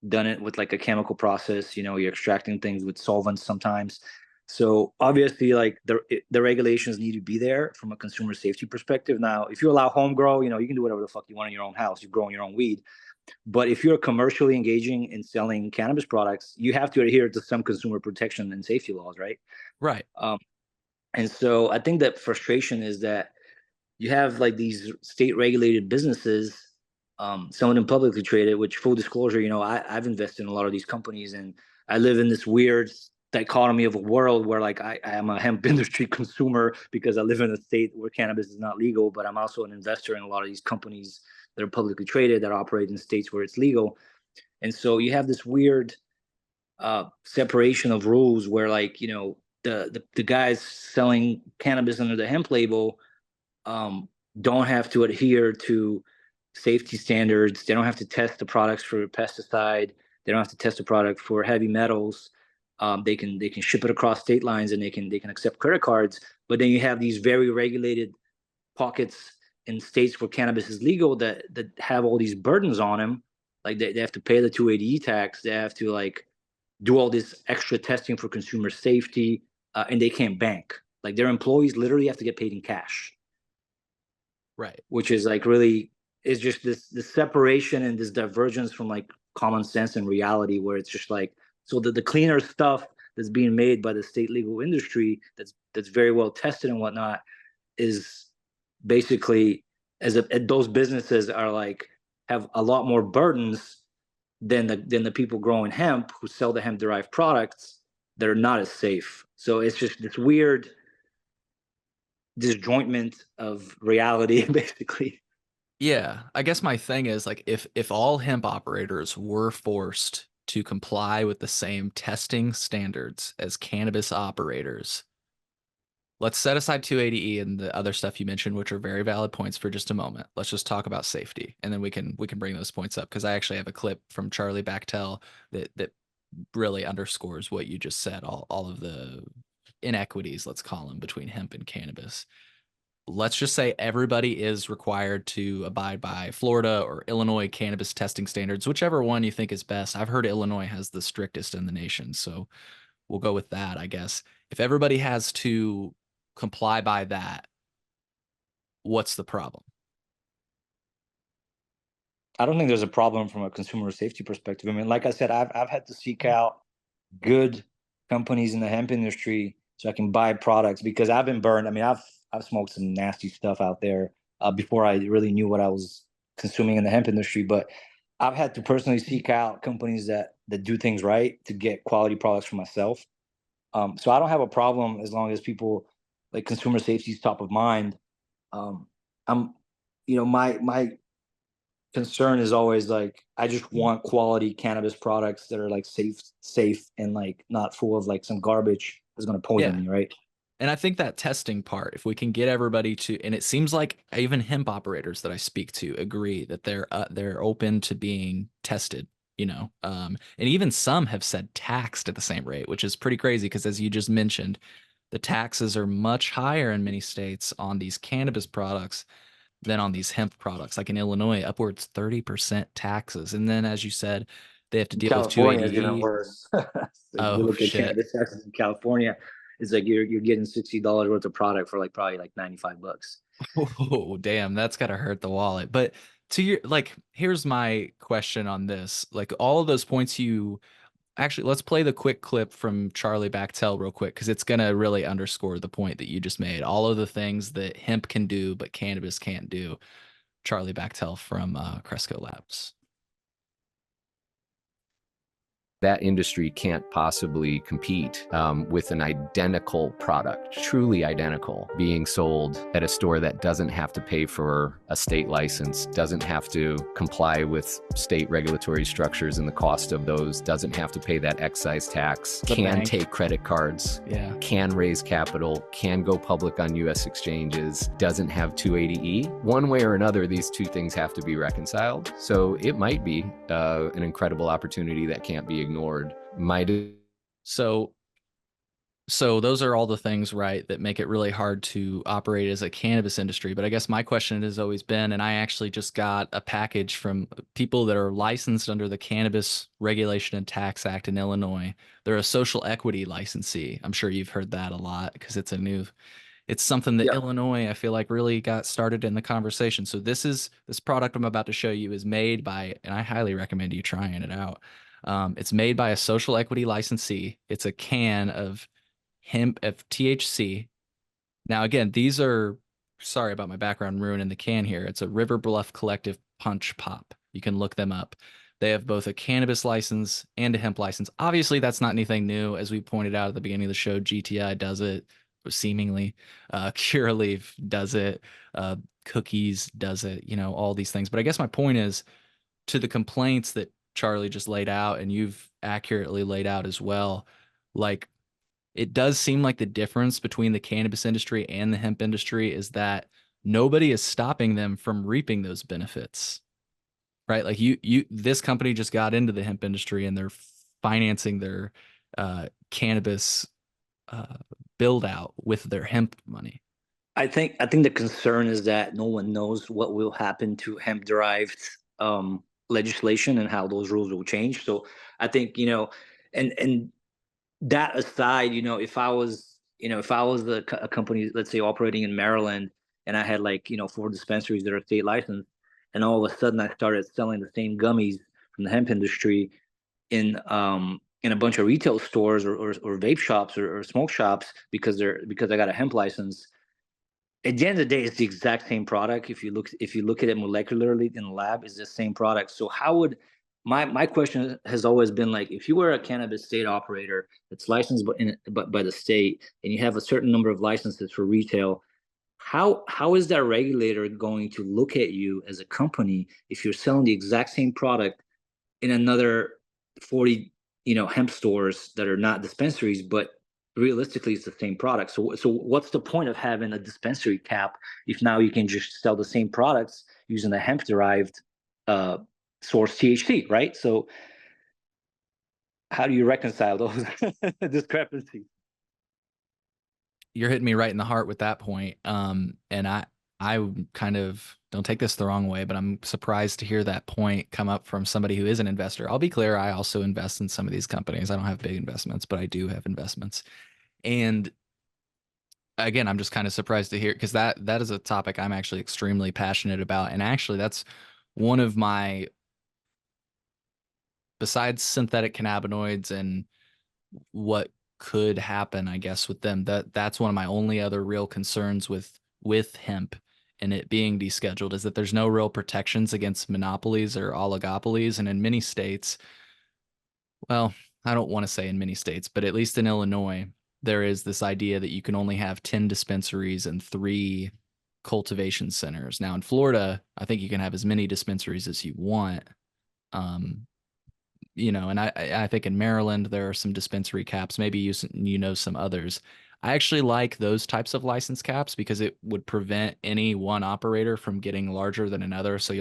done it with like a chemical process. You're extracting things with solvents sometimes. So obviously, like the regulations need to be there from a consumer safety perspective. Now, if you allow home grow, you can do whatever the fuck you want in your own house. You're growing your own weed. But if you're commercially engaging in selling cannabis products, you have to adhere to some consumer protection and safety laws, right? Right. Um, and so I think that frustration is that you have like these state regulated businesses, some of them publicly traded, which, full disclosure, I've invested in a lot of these companies, and I live in this weird dichotomy of a world where, like, I am a hemp industry consumer because I live in a state where cannabis is not legal, but I'm also an investor in a lot of these companies that are publicly traded that operate in states where it's legal. And so you have this weird separation of rules where, like, the guys selling cannabis under the hemp label um, don't have to adhere to safety standards. They don't have to test the products for pesticide. They don't have to test the product for heavy metals. They can ship it across state lines, and they can accept credit cards. But then you have these very regulated pockets in states where cannabis is legal that have all these burdens on them. Like they have to pay the 280E tax. They have to, like, do all this extra testing for consumer safety, and they can't bank. Like, their employees literally have to get paid in cash, Right. which is like really is just this separation and this divergence from like common sense and reality, where it's just like, so the cleaner stuff that's being made by the state legal industry that's very well tested and whatnot is basically, those businesses are like, have a lot more burdens than the people growing hemp who sell the hemp derived products that are not as safe. So it's just this weird disjointment of reality basically. Yeah. I guess my thing is, like, if all hemp operators were forced to comply with the same testing standards as cannabis operators, let's set aside 280E and the other stuff you mentioned, which are very valid points, for just a moment. Let's just talk about safety, and then we can bring those points up, because I actually have a clip from Charlie Bachtel that really underscores what you just said, all of the inequities, let's call them, between hemp and cannabis. Let's just say everybody is required to abide by Florida or Illinois cannabis testing standards, whichever one you think is best. I've heard Illinois has the strictest in the nation, so we'll go with that, I guess. If everybody has to comply by that, what's the problem? I don't think there's a problem from a consumer safety perspective. I mean, like I said, I've had to seek out good companies in the hemp industry so I can buy products because I've been burned. I mean, I've smoked some nasty stuff out there before I really knew what I was consuming in the hemp industry. But I've had to personally seek out companies that do things right to get quality products for myself. So I don't have a problem as long as people like consumer safety is top of mind. I'm, my concern is always like I just want quality cannabis products that are like safe and like not full of like some garbage that's going to poison Yeah. me, right? And I think that testing part, if we can get everybody to, and it seems like even hemp operators that I speak to agree that they're open to being tested, and even some have said taxed at the same rate, which is pretty crazy because as you just mentioned, the taxes are much higher in many states on these cannabis products than on these hemp products. Like in Illinois, upwards 30% taxes, and then as you said, they have to In deal with California is even 280E. worse. So if you Oh look at shit. cannabis taxes in California, it's like you're getting $60 worth of product for like probably like 95 bucks. Oh, damn, that's gotta hurt the wallet. But to your like, here's my question on this. Like all of those points you actually let's play the quick clip from Charlie Bachtell real quick because it's gonna really underscore the point that you just made. All of the things that hemp can do but cannabis can't do. Charlie Bachtell from Cresco Labs. That industry can't possibly compete with an identical product, truly identical, being sold at a store that doesn't have to pay for a state license, doesn't have to comply with state regulatory structures and the cost of those, doesn't have to pay that excise tax, The can bank. take credit cards, Yeah. can raise capital, can go public on US exchanges, doesn't have 280E. One way or another, these two things have to be reconciled. So it might be an incredible opportunity that can't be ignored. So those are all the things, right, that make it really hard to operate as a cannabis industry. But I guess my question has always been, and I actually just got a package from people that are licensed under the Cannabis Regulation and Tax Act in Illinois. They're a social equity licensee. I'm sure you've heard that a lot because it's something that Yeah. Illinois, I feel like, really got started in the conversation. So this product I'm about to show you is made by, and I highly recommend you trying it out. It's made by a social equity licensee. It's a can of hemp of THC. Now, again, these are, sorry about my background ruining the can here. It's a River Bluff Collective Punch Pop. You can look them up. They have both a cannabis license and a hemp license. Obviously, that's not anything new. As we pointed out at the beginning of the show, GTI does it, seemingly. Curaleaf does it. Cookies does it, all these things. But I guess my point is to the complaints that Charlie just laid out and you've accurately laid out as well. Like, it does seem like the difference between the cannabis industry and the hemp industry is that nobody is stopping them from reaping those benefits, right? Like this company just got into the hemp industry and they're financing their cannabis build out with their hemp money. I think the concern is that no one knows what will happen to hemp derived legislation and how those rules will change. So I think and that aside, if I was a company, let's say operating in Maryland, and I had like 4 dispensaries that are state licensed, and all of a sudden I started selling the same gummies from the hemp industry in a bunch of retail stores or vape shops or smoke shops because I got a hemp license. At the end of the day, it's the exact same product. If you look at it molecularly in the lab, it's the same product. So how would my question has always been like, if you were a cannabis state operator that's licensed but by the state, and you have a certain number of licenses for retail, how is that regulator going to look at you as a company if you're selling the exact same product in another 40 hemp stores that are not dispensaries, but realistically it's the same product? So what's the point of having a dispensary cap if now you can just sell the same products using the hemp derived uh source THC, right? So how do you reconcile those discrepancies? You're hitting me right in the heart with that point. And I kind of don't take this the wrong way, but I'm surprised to hear that point come up from somebody who is an investor. I'll be clear, I also invest in some of these companies. I don't have big investments, but I do have investments. And again, I'm just kind of surprised to hear, because that is a topic I'm actually extremely passionate about. And actually, that's one of my, besides synthetic cannabinoids and what could happen, I guess, with them, that's one of my only other real concerns with hemp and it being descheduled, is that there's no real protections against monopolies or oligopolies. And in many states, well, I don't want to say in many states, but at least in Illinois, there is this idea that you can only have 10 dispensaries and 3 cultivation centers. Now in Florida, I think you can have as many dispensaries as you want. Um, and I think in Maryland there are some dispensary caps. Maybe you know some others. I actually like those types of license caps because it would prevent any one operator from getting larger than another. So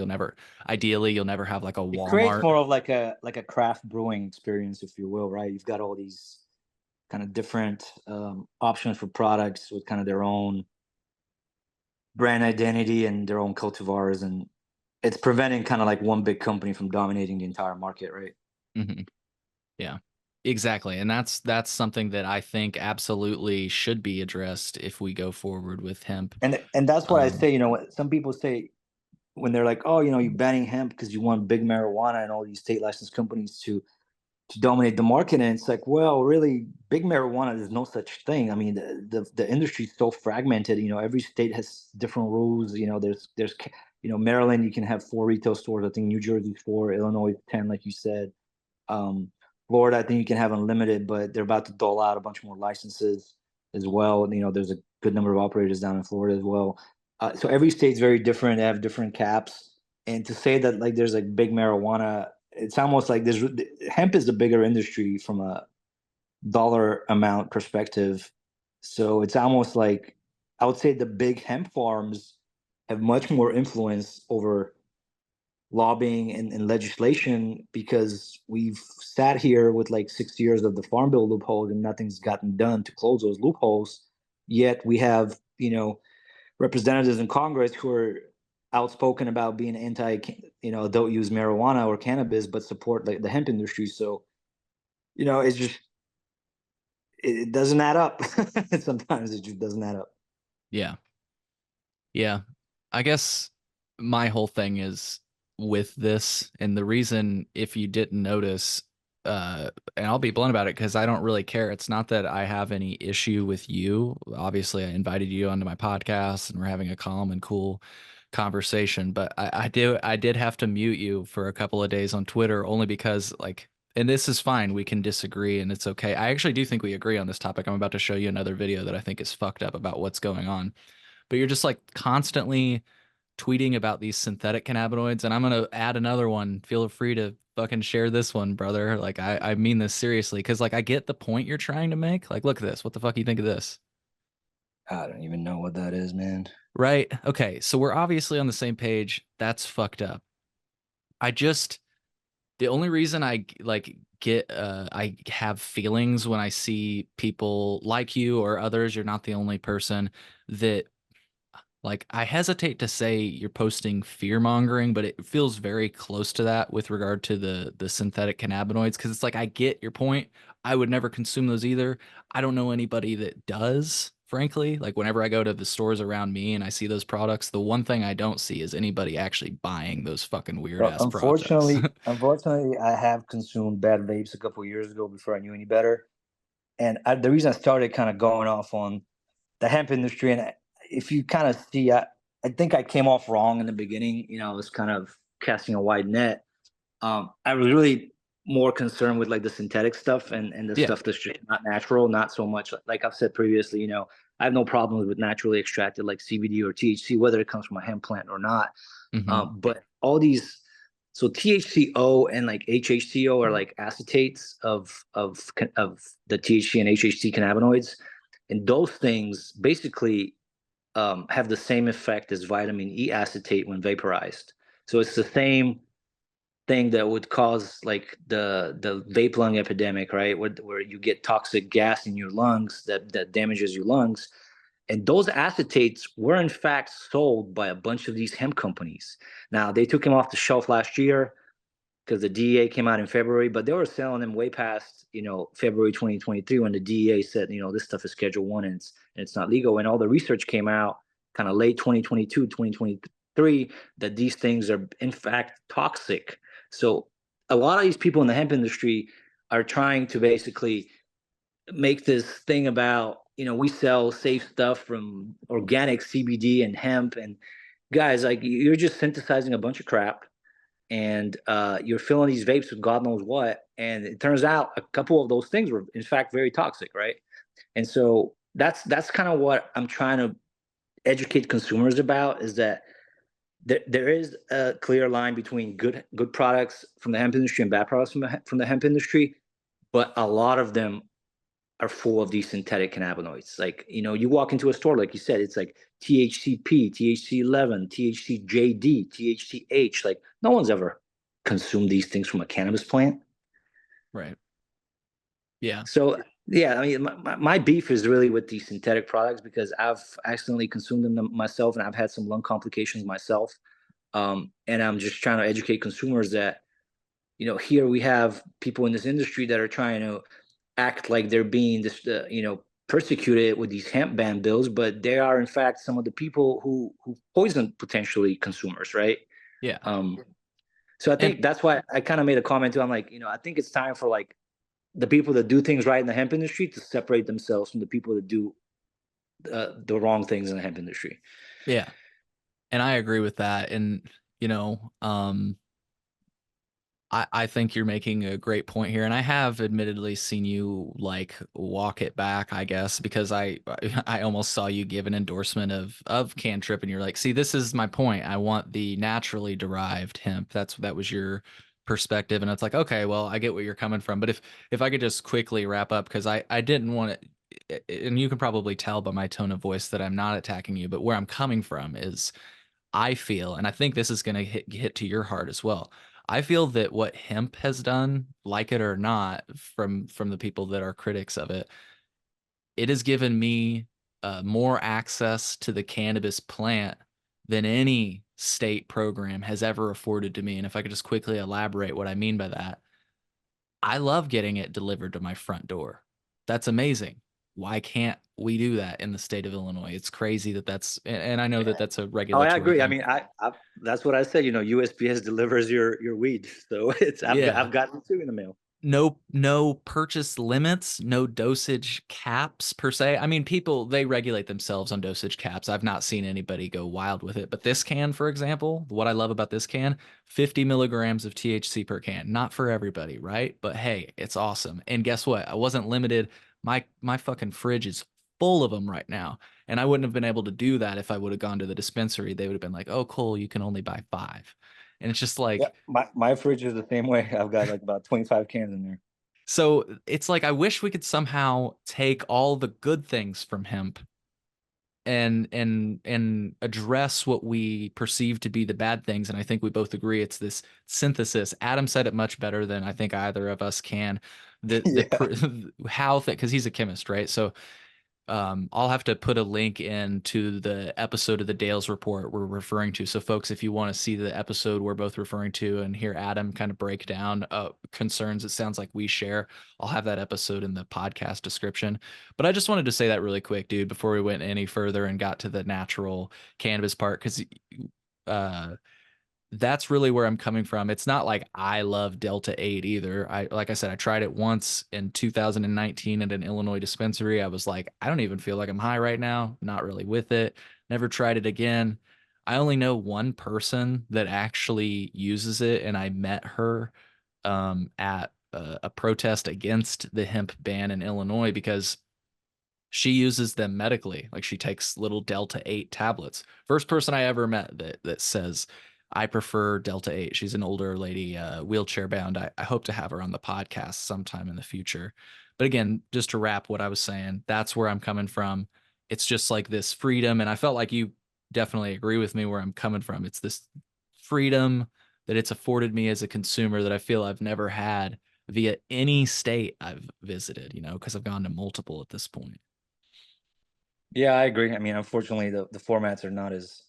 ideally, you'll never have like a It creates Walmart. more of like a craft brewing experience, if you will, right? You've got all these kind of different options for products with kind of their own brand identity and their own cultivars, and it's preventing kind of like one big company from dominating the entire market, right? Mhm. Yeah, exactly. And that's something that I think absolutely should be addressed if we go forward with hemp. And that's what I Um, say. Some people say when they're like, "Oh, you're banning hemp because you want big marijuana and all these state licensed companies to dominate the market." And it's like, well, really, big marijuana, there's no such thing. I mean, the industry is so fragmented. Every state has different rules. Maryland, you can have 4 retail stores. I think New Jersey 4, Illinois 10, like you said. Um, Florida, I think you can have unlimited, but they're about to dole out a bunch more licenses as well. There's a good number of operators down in Florida as well. So every state's very different. They have different caps. And to say that like there's like big marijuana, it's almost like hemp is the bigger industry from a dollar amount perspective. So it's almost like I would say the big hemp farms have much more influence over lobbying and legislation, because we've sat here with like 6 years of the farm bill loopholes and nothing's gotten done to close those loopholes. Yet we have, representatives in Congress who are outspoken about being anti, adult use marijuana or cannabis, but support the hemp industry. So, it's just, it doesn't add up. Sometimes it just doesn't add up. yeah. Yeah. I guess my whole thing is with this, and the reason, if you didn't notice, and I'll be blunt about it because I don't really care. It's not that I have any issue with you. Obviously, I invited you onto my podcast and we're having a calm and cool conversation, but I did have to mute you for a couple of days on Twitter only because and this is fine. We can disagree and it's okay. I actually do think we agree on this topic. I'm about to show you another video that I think is fucked up about what's going on, but you're just like constantly tweeting about these synthetic cannabinoids, and I'm gonna add another one. Feel free to fucking share this one, brother. Like I mean this seriously, because like I get the point you're trying to make. Like, look at this. What the fuck you think of this? I don't even know what that is, man. Right? Okay, so we're obviously on the same page. That's fucked up. I just the only reason I have feelings when I see people like you or others, you're not the only person that, like, I hesitate to say you're posting fear mongering, but it feels very close to that with regard to the synthetic cannabinoids. Because it's like, I get your point. I would never consume those either. I don't know anybody that does, frankly. Like, whenever I go to the stores around me and I see those products, the one thing I don't see is anybody actually buying those fucking weird Well, ass products. unfortunately, I have consumed bad vapes a couple years ago before I knew any better. And the reason I started kind of going off on the hemp industry, and if you kind of see, I think I came off wrong in the beginning. I was kind of casting a wide net. I was really more concerned with like the synthetic stuff and the Yeah. stuff that's just not natural, not so much like I've said previously. I have no problems with naturally extracted like CBD or THC, whether it comes from a hemp plant or not. Hmm. But all these, so THCO and like HHCO are like acetates of the THC and HHC cannabinoids, and those things basically have the same effect as vitamin E acetate when vaporized. So it's the same thing that would cause like the vape lung epidemic, right? Where you get toxic gas in your lungs that damages your lungs. And those acetates were in fact sold by a bunch of these hemp companies. Now they took them off the shelf last year because the DEA came out in February, but they were selling them way past, February 2023 when the DEA said, this stuff is Schedule 1 and it's not legal. And all the research came out kind of late 2022, 2023 that these things are in fact toxic. So a lot of these people in the hemp industry are trying to basically make this thing about, we sell safe stuff from organic CBD and hemp. And guys, like, you're just synthesizing a bunch of crap, and you're filling these vapes with God knows what. And it turns out a couple of those things were in fact very toxic, right? And so that's kind of what I'm trying to educate consumers about, is that there is a clear line between good products from the hemp industry and bad products from the hemp industry, but a lot of them are full of these synthetic cannabinoids. Like, you walk into a store, like you said, it's like THCP, THC11, THCJD, THCH. Like, no one's ever consumed these things from a cannabis plant. Right. Yeah. So, yeah, I mean, my beef is really with these synthetic products because I've accidentally consumed them myself, and I've had some lung complications myself. And I'm just trying to educate consumers that, here we have people in this industry that are trying to act like they're being persecuted with these hemp ban bills, but they are in fact some of the people who poison potentially consumers, right? Yeah. So I And think that's why I kind of made a comment too. I'm like, I think it's time for like the people that do things right in the hemp industry to separate themselves from the people that do the wrong things in the hemp industry. yeah. And I agree with that. And, I think you're making a great point here, and I have admittedly seen you like walk it back, I guess, because I almost saw you give an endorsement of Cantrip, and you're like, see, this is my point. I want the naturally derived hemp. That was your perspective, and it's like, okay, well, I get where you're coming from, but if I could just quickly wrap up, because I didn't want it, and you can probably tell by my tone of voice that I'm not attacking you, but where I'm coming from is I feel, and I think this is going to hit to your heart as well. I feel that what hemp has done, like it or not, from the people that are critics of it, it has given me more access to the cannabis plant than any state program has ever afforded to me. And if I could just quickly elaborate what I mean by that, I love getting it delivered to my front door. That's amazing. Why can't we do that in the state of Illinois? It's crazy and I know that that's a Oh, I regulatory agree. I thing. mean, I that's what I said. USPS delivers your weed, so Yeah. I've gotten two in the mail. No purchase limits, no dosage caps per se. I mean, people, they regulate themselves on dosage caps. I've not seen anybody go wild with it. But this can, for example, what I love about this can, 50 milligrams of THC per can. Not for everybody, right? But hey, it's awesome. And guess what? I wasn't limited. My fucking fridge is full of them right now. And I wouldn't have been able to do that if I would have gone to the dispensary. They would have been like, oh, Cole, you can only buy 5. And it's just Yeah, like, my fridge is the same way. I've got like about 25 cans in there. so it's like I wish we could somehow take all the good things from hemp and address what we perceive to be the bad things. And I think we both agree it's this synthesis. Adam said it much better than I think either of us can. How because he's a chemist, right? So I'll have to put a link into the episode of the Dales Report we're referring to. So, folks, if you want to see the episode we're both referring to and hear Adam kind of break down concerns it sounds like we share, I'll have that episode in the podcast description. But I just wanted to say that really quick, dude, before we went any further and got to the natural cannabis part, because that's really where I'm coming from. It's not like I love Delta 8 either. Like I said, I tried it once in 2019 at an Illinois dispensary. I was like, I don't even feel like I'm high right now. Not really with it. Never tried it again. I only know one person that actually uses it, and I met her at a protest against the hemp ban in Illinois because she uses them medically. Like, she takes little Delta 8 tablets. First person I ever met that says I prefer Delta 8. She's an older lady, wheelchair bound. I hope to have her on the podcast sometime in the future. But again, just to wrap what I was saying, that's where I'm coming from. It's just like this freedom. And I felt like you definitely agree with me where I'm coming from. It's this freedom that it's afforded me as a consumer that I feel I've never had via any state I've visited, because I've gone to multiple at this point. Yeah, I agree. I mean, unfortunately, the formats are not as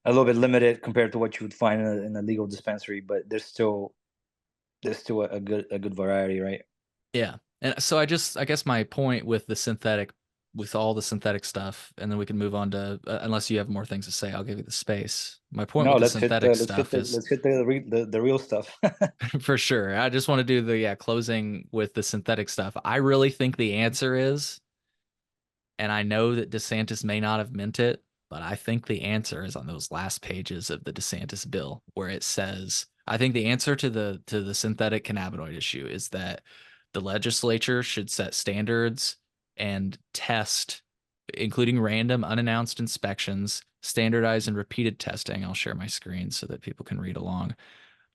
a little bit limited compared to what you would find in a legal dispensary, but there's still a good variety, right? Yeah. And so I guess my point with the synthetic, with all the synthetic stuff, and then we can move on to, unless you have more things to say, I'll give you the space. My point No, with the let's hit synthetic the let's hit stuff the is let's hit the real stuff. for sure. I just want to do the, yeah, closing with the synthetic stuff. I really think the answer is, and I know that DeSantis may not have meant it, but I think the answer is on those last pages of the DeSantis bill where it says, I think the answer to the synthetic cannabinoid issue is that the legislature should set standards and test, including random unannounced inspections, standardized and repeated testing. I'll share my screen so that people can read along.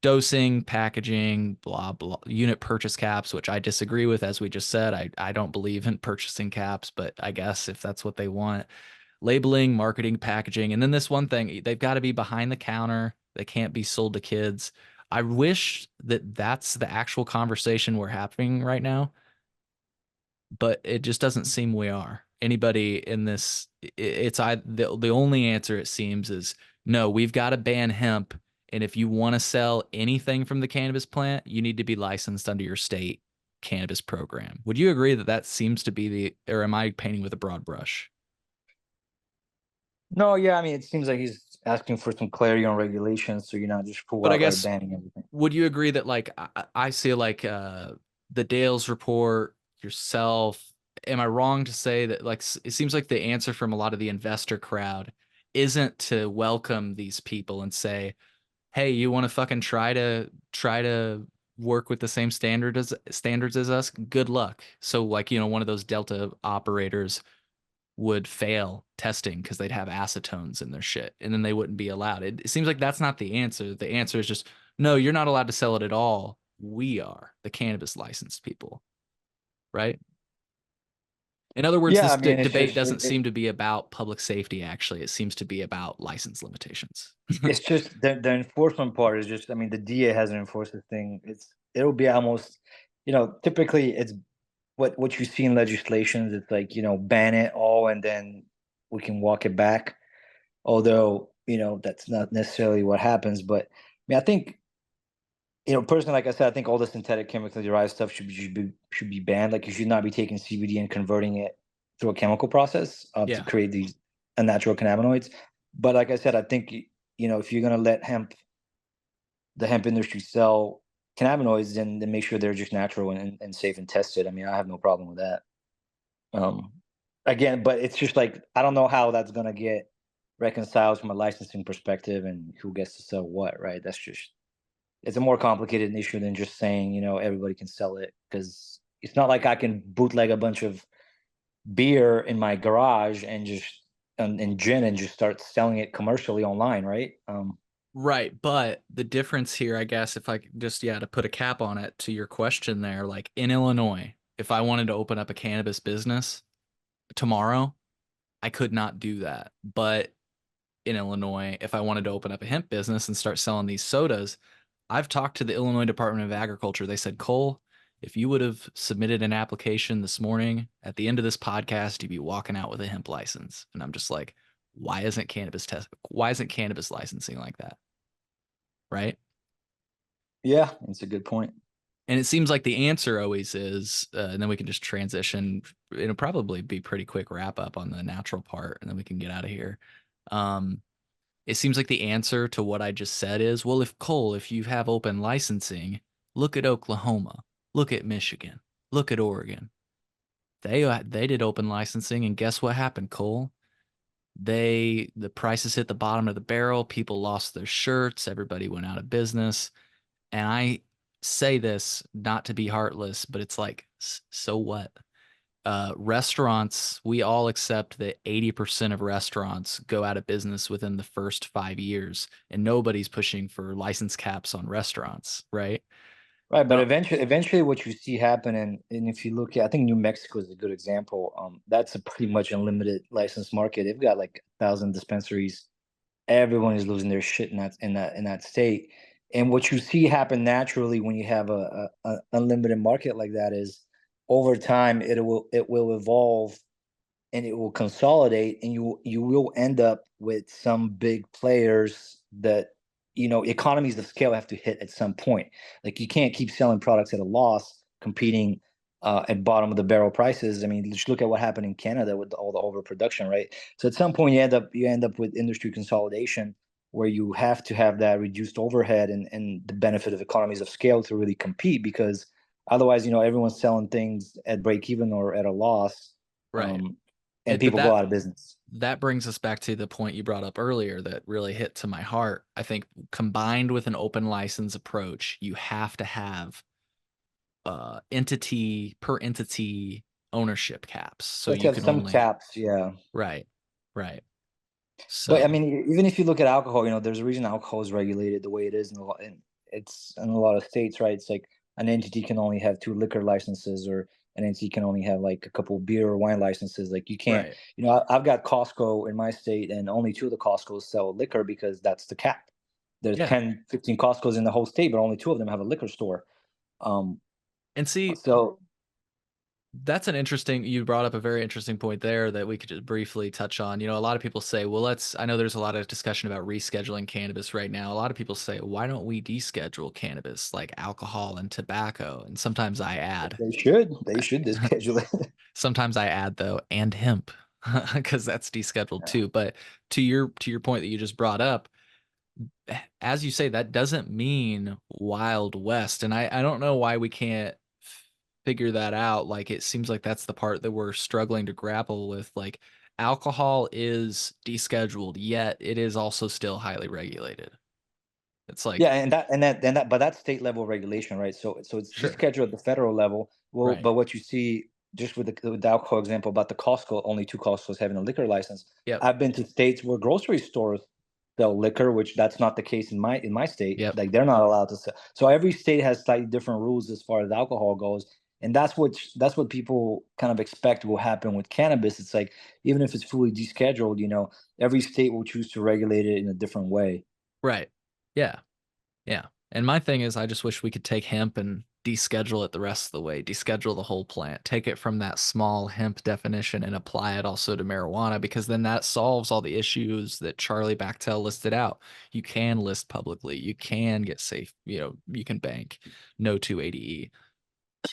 Dosing, packaging, blah, blah, unit purchase caps, which I disagree with, as we just said. I don't believe in purchasing caps, but I guess if that's what they want. Labeling, marketing, packaging. And then this one thing, they've got to be behind the counter. They can't be sold to kids. I wish that that's the actual conversation we're having right now, but it just doesn't seem we are. Anybody in this, it's the only answer it seems is no, we've got to ban hemp. And if you want to sell anything from the cannabis plant, you need to be licensed under your state cannabis program. Would you agree that that seems to be or am I painting with a broad brush? No, yeah, I mean, it seems like he's asking for some clarity on regulations, so you're not just full But I outright guess, banning everything. would you agree that like I see like the Dales report, yourself, am I wrong to say that like it seems like the answer from a lot of the investor crowd isn't to welcome these people and say, "Hey, you want to fucking try to work with the same standards as us? Good luck." So like, one of those Delta operators would fail testing because they'd have acetones in their shit and then they wouldn't be allowed. It seems like that's not the answer. The answer is just, no, you're not allowed to sell it at all. We are the cannabis licensed people, right? In other words, Yeah, this I mean, it's debate just doesn't seem to be about public safety, actually. It seems to be about license limitations. it's just the enforcement part is just, I mean, the DA hasn't enforced the thing. It'll be almost, typically it's what you see in legislations. It's like, ban it all and then we can walk it back. Although, that's not necessarily what happens. But I mean, I think, personally, like I said, I think all the synthetic chemically derived stuff should be banned. Like you should not be taking CBD and converting it through a chemical process to Yeah. create these unnatural cannabinoids. But like I said, I think if you're gonna let the hemp industry sell cannabinoids, then make sure they're just natural and safe and tested. I mean, I have no problem with that. Um, Again, but it's just like I don't know how that's gonna get reconciled from a licensing perspective and who gets to sell what, right? It's a more complicated issue than just saying, everybody can sell it because it's not like I can bootleg a bunch of beer in my garage and gin and just start selling it commercially online, right? Right. But the difference here, I guess, if I could just, yeah, to put a cap on it to your question there, like in Illinois, if I wanted to open up a cannabis business tomorrow, I could not do that. But in Illinois, if I wanted to open up a hemp business and start selling these sodas, I've talked to the Illinois Department of Agriculture. They said, Cole, if you would have submitted an application this morning at the end of this podcast, you'd be walking out with a hemp license. And I'm just like, why isn't cannabis licensing like that? Right? Yeah, it's a good point. And it seems like the answer always is, and then we can just transition. It'll probably be pretty quick wrap up on the natural part, and then we can get out of here. Um, it seems like the answer to what I just said is, well, if you have open licensing, look at Oklahoma, look at Michigan, look at Oregon. They did open licensing, and guess what happened, Cole? The prices hit the bottom of the barrel. People lost their shirts. Everybody went out of business. And I say this not to be heartless, but it's like, so what? Restaurants, we all accept that 80% of restaurants go out of business within the first 5 years, and nobody's pushing for license caps on restaurants, right? Right, but But eventually, what you see happen, and if you look at, I think New Mexico is a good example. That's a pretty much unlimited license market. They've got like 1,000 dispensaries. Everyone is losing their shit in that state. And what you see happen naturally when you have a unlimited market like that is over time it will evolve and it will consolidate, and you will end up with some big players that, economies of scale have to hit at some point. Like, you can't keep selling products at a loss, competing at bottom of the barrel prices. I mean, just look at what happened in Canada with all the overproduction, right? So at some point you end up with industry consolidation, where you have to have that reduced overhead and the benefit of economies of scale to really compete, because otherwise, everyone's selling things at break even or at a loss. Right. And But people go out of business. that brings us back to the point you brought up earlier that really hit to my heart. I think combined with an open license approach, you have to have entity per entity ownership caps. So Let's you have can some only caps, yeah. right, right. But I So mean, even if you look at alcohol, there's a reason alcohol is regulated the way it is it's in a lot of states, right? It's like an entity can only have two liquor licenses, or an entity can only have like a couple beer or wine licenses. Like, you can't, right, I've got Costco in my state, and only two of the Costcos sell liquor because that's the cap. There's yeah. 10, 15 Costcos in the whole state, but only two of them have a liquor store. Um, And see, so that's you brought up a very interesting point there that we could just briefly touch on. A lot of people say, well, I know there's a lot of discussion about rescheduling cannabis right now. A lot of people say, why don't we deschedule cannabis like alcohol and tobacco? And sometimes I add, they should schedule it. sometimes I add though, and hemp, because that's descheduled too. But to your point that you just brought up, as you say, that doesn't mean Wild West. And I don't know why we can't figure that out. Like, it seems like that's the part that we're struggling to grapple with. Like, alcohol is descheduled, yet it is also still highly regulated. It's like, Yeah, and that, but that's state level regulation, right? So it's sure, descheduled at the federal level. Well, right. but what you see, just with the alcohol example about the Costco, only two Costco's having a liquor license. Yep. I've been to states where grocery stores sell liquor, which that's not the case in my state. Yep. Like, they're not allowed to sell. So every state has slightly different rules as far as alcohol goes, and that's what people kind of expect will happen with cannabis. It's like, even if it's fully descheduled, every state will choose to regulate it in a different way. Right. Yeah. Yeah. And my thing is, I just wish we could take hemp and deschedule it the rest of the way, deschedule the whole plant, take it from that small hemp definition and apply it also to marijuana, because then that solves all the issues that Charlie Bachtell listed out. You can list publicly, you can get safe, you can bank, no 280E.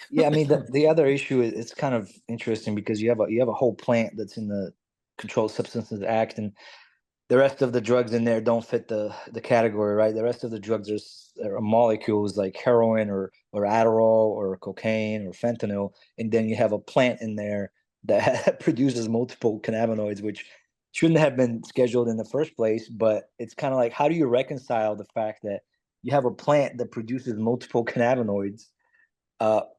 Yeah, I mean, the other issue is, it's kind of interesting, because you have a whole plant that's in the Controlled Substances Act, and the rest of the drugs in there don't fit the category, right? The rest of the drugs are molecules like heroin or Adderall or cocaine or fentanyl, and then you have a plant in there that produces multiple cannabinoids, which shouldn't have been scheduled in the first place. But it's kind of like, how do you reconcile the fact that you have a plant that produces multiple cannabinoids,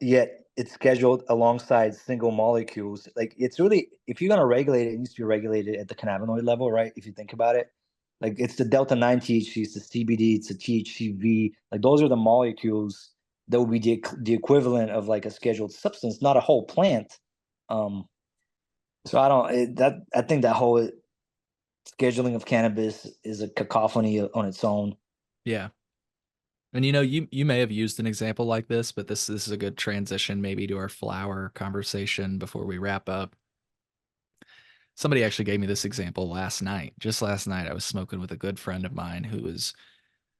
yet it's scheduled alongside single molecules? Like, it's really, if you're gonna regulate it, it needs to be regulated at the cannabinoid level, right? If you think about it, like, it's the delta 9 THC, it's the CBD, it's the THCV. Like, those are the molecules that would be the equivalent of like a scheduled substance, not a whole plant. Um, so I think that whole scheduling of cannabis is a cacophony on its own. Yeah. And you may have used an example like this, but this is a good transition maybe to our flower conversation before we wrap up. Somebody actually gave me this example last night. Just last night, I was smoking with a good friend of mine who's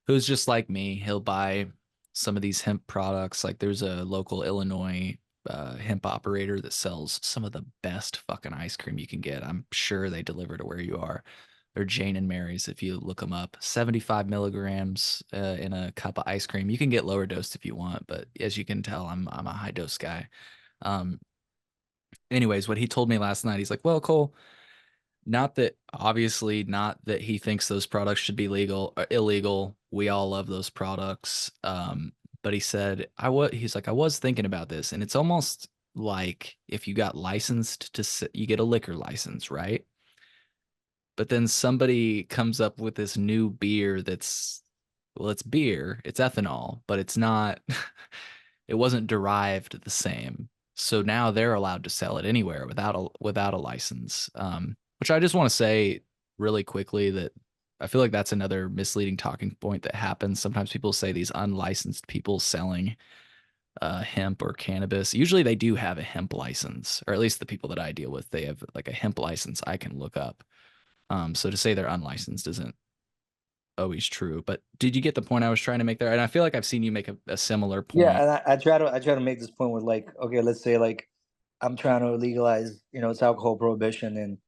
just like me. He'll buy some of these hemp products. Like, there's a local Illinois hemp operator that sells some of the best fucking ice cream you can get. I'm sure they deliver to where you are. They're Jane and Mary's if you look them up. 75 milligrams in a cup of ice cream. You can get lower dosed if you want, but as you can tell, I'm a high dose guy. Um, anyways, what he told me last night, he's like, "Well, Cole, not that he thinks those products should be legal or illegal. We all love those products. But he said, he's like, I was thinking about this, and it's almost like if you got licensed you get a liquor license, right? But then somebody comes up with this new beer well, it's beer, it's ethanol, but it's not, it wasn't derived the same. So now they're allowed to sell it anywhere without a license. Which I just want to say really quickly that I feel like that's another misleading talking point that happens. Sometimes people say these unlicensed people selling hemp or cannabis. Usually they do have a hemp license, or at least the people that I deal with, they have like a hemp license I can look up. So to say they're unlicensed isn't always true. But did you get the point I was trying to make there? And I feel like I've seen you make a similar Yeah, point. and I try to make this point with like, okay, let's say like I'm trying to legalize, it's alcohol prohibition, and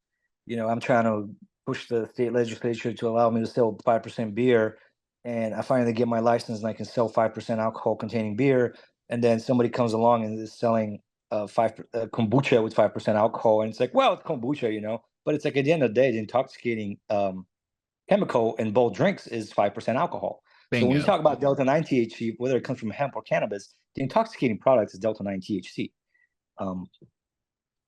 I'm trying to push the state legislature to allow me to sell 5% beer, and I finally get my license and I can sell 5% alcohol containing beer, and then somebody comes along and is selling kombucha with 5% alcohol, and it's like, well, it's kombucha, but it's like at the end of the day, the intoxicating chemical in both drinks is 5% alcohol. So when you Bingo. talk about Delta 9 THC, whether it comes from hemp or cannabis, the intoxicating product is Delta 9 THC. Um,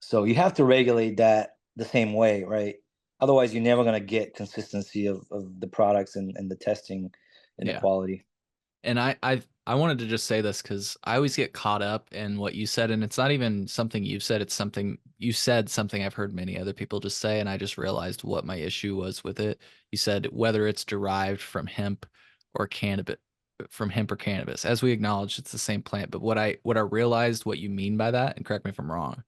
so you have to regulate that the same way, right? Otherwise, you're never going to get consistency of the products and the testing and the Yeah. quality. And I wanted to just say this because I always get caught up in what you said, and it's not even something you've said. It's something you said, something I've heard many other people just say, and I just realized what my issue was with it. You said whether it's derived or cannabis, from hemp or cannabis. As we acknowledged, it's the same plant. But what I realized what you mean by that, and correct me if I'm wrong,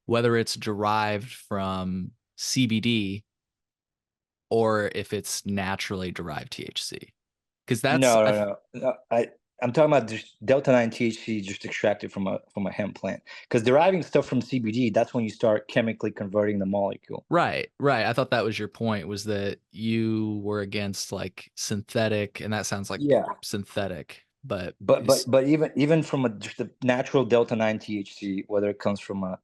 whether it's derived from CBD or if it's naturally derived THC. Because that's No, no, no, no. I'm talking about just Delta 9 THC just extracted from a hemp plant. Because deriving stuff from CBD, that's when you start chemically converting the molecule. right, right. I thought that was your point, was that you were against like synthetic, and that sounds like Yeah. synthetic, but But even from just a natural Delta 9 THC, whether it comes from a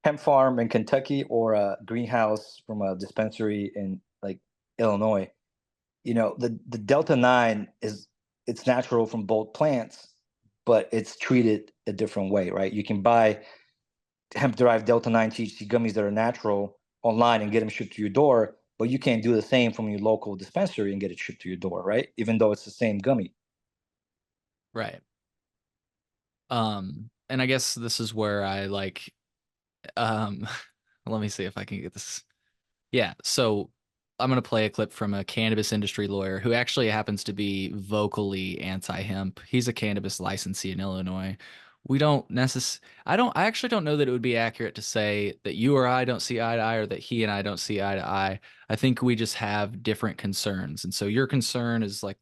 hemp farm in Kentucky or a greenhouse from a dispensary in like Illinois, the Delta 9 it's natural from both plants, but it's treated a different way, right? You can buy hemp derived Delta 9 THC gummies that are natural online and get them shipped to your door, but you can't do the same from your local dispensary and get it shipped to your door, right? Even though it's the same gummy. right. And I guess this is where I like um let me see if I can get this. Yeah, so I'm going to play a clip from a cannabis industry lawyer who actually happens to be vocally anti-hemp. He's a cannabis licensee in Illinois. We don't I actually don't know that it would be accurate to say that you or I don't see eye to eye or that he and I don't see eye to eye. I think we just have different concerns. And so your concern is like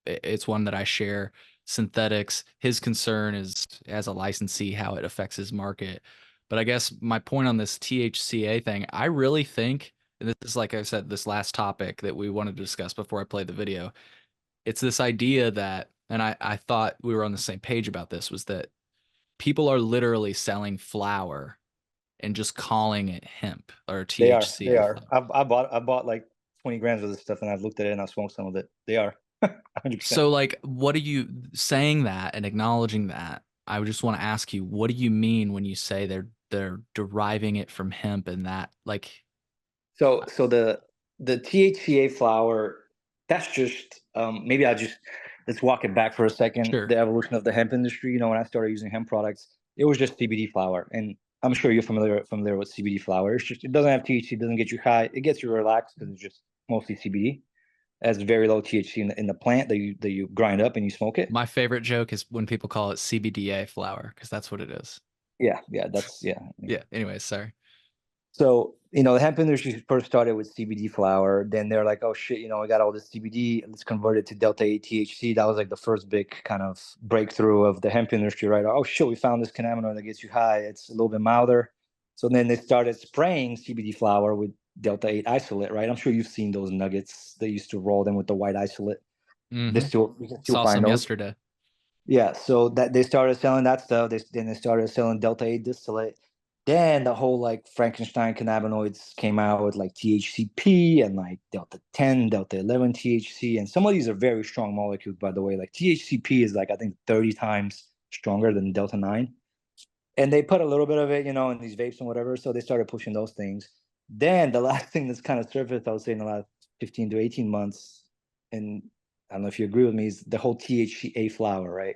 it's one that I share. Synthetics. His concern is as a licensee how it affects his market. But I guess my point on this THCA thing, I really think, and this is like I said, this last topic that we wanted to discuss before I played the video. It's this idea that, and I thought we were on the same page about this, was that people are literally selling flour and just calling it hemp or They are. They THCA are. flour. I bought like 20 grams of this stuff and I've looked at it and I've smoked some of it. They are 100%. So, like, what are you saying that and acknowledging that? I would just want to ask you, what do you mean when you say they're deriving it from hemp and that, like, So the THCA flower, that's just maybe let's walk it back for a second. sure. The evolution of the hemp industry. When I started using hemp products, it was just CBD flower, and I'm sure you're familiar with CBD flower. It doesn't have THC, doesn't get you high. It gets you relaxed because it's just mostly CBD. It has very low THC in the plant that you grind up and you smoke it. My favorite joke is when people call it CBDA flour because that's what it is. Yeah, yeah, yeah. Yeah. Anyways, sorry. So, the hemp industry first started with CBD flower. Then they're like, oh shit, we got all this CBD. Let's convert it to Delta 8 THC. That was like the first big kind of breakthrough of the hemp industry, right? Oh shit, we found this cannabinoid that gets you high. It's a little bit milder. So then they started spraying CBD flower with Delta 8 isolate, right? I'm sure you've seen those nuggets. They used to roll them with the white isolate. Mm-hmm. You can still Saw find some those. yesterday. Yeah, so that they started selling that stuff. Then they started selling Delta 8 distillate. Then the whole like Frankenstein cannabinoids came out with like THCP and like Delta 10, Delta 11 THC. And some of these are very strong molecules, by the way. Like THCP is like, I think 30 times stronger than Delta 9. And they put a little bit of it, in these vapes and whatever. So they started pushing those things. Then the last thing that's kind of surfaced, I would say, in the last 15 to 18 months, and I don't know if you agree with me, is the whole THCA flower, right?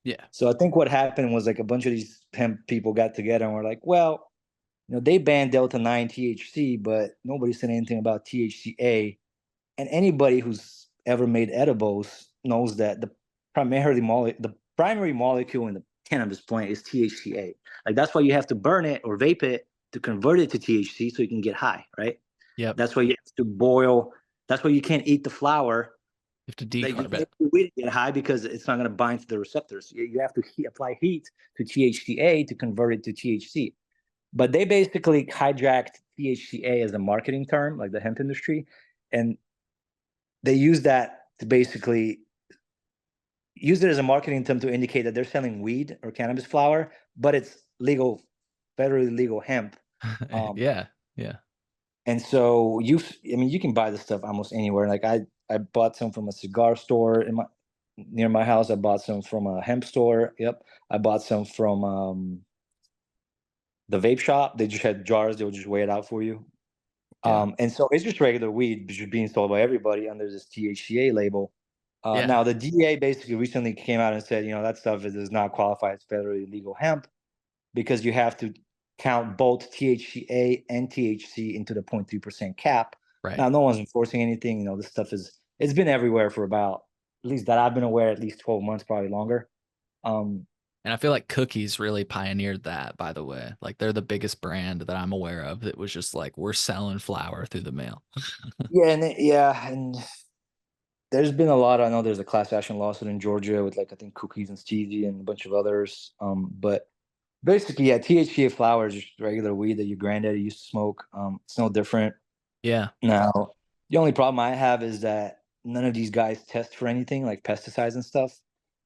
Yeah. So I think what happened was like a bunch of these hemp people got together and were like, well, they banned Delta 9 THC, but nobody said anything about THCA. And anybody who's ever made edibles knows that the primary molecule in the cannabis plant is THCA. Like that's why you have to burn it or vape it to convert it to THC so you can get high, right? Yep. That's why you have to boil. That's why you can't eat the flower. You have to Like you decarb it. can't get high because it's not going to bind to the receptors. You have to apply heat to THCA to convert it to THC. But they basically hijacked THCA as a marketing term, like the hemp industry, and they use that to basically use it as a marketing term to indicate that they're selling weed or cannabis flower, but it's legal, federally legal hemp. Yeah. Yeah. And so I mean, you can buy this stuff almost anywhere. Like I bought some from a cigar store near my house. I bought some from a hemp store. Yep. I bought some from the vape shop. They just had jars. They would just weigh it out for you. Yeah. And so it's just regular weed, just being sold by everybody under this THCA label. Yeah. Now the DEA basically recently came out and said, that stuff does not qualify as federally legal hemp because you have to count both THCA and THC into the 0.3% cap. Right. Now no one's enforcing anything. This stuff it's been everywhere for about, at least that I've been aware, at least 12 months, probably longer. And I feel like Cookies really pioneered that, by the way. Like they're the biggest brand that I'm aware of that was just like, we're selling flour through the mail. and there's been a lot. I know there's a class action lawsuit in Georgia with I think Cookies and Steezy and a bunch of others. But basically, yeah, THCA flower is just regular weed that your granddaddy used to smoke. It's no different. Yeah. Now, the only problem I have is that none of these guys test for anything like pesticides and stuff.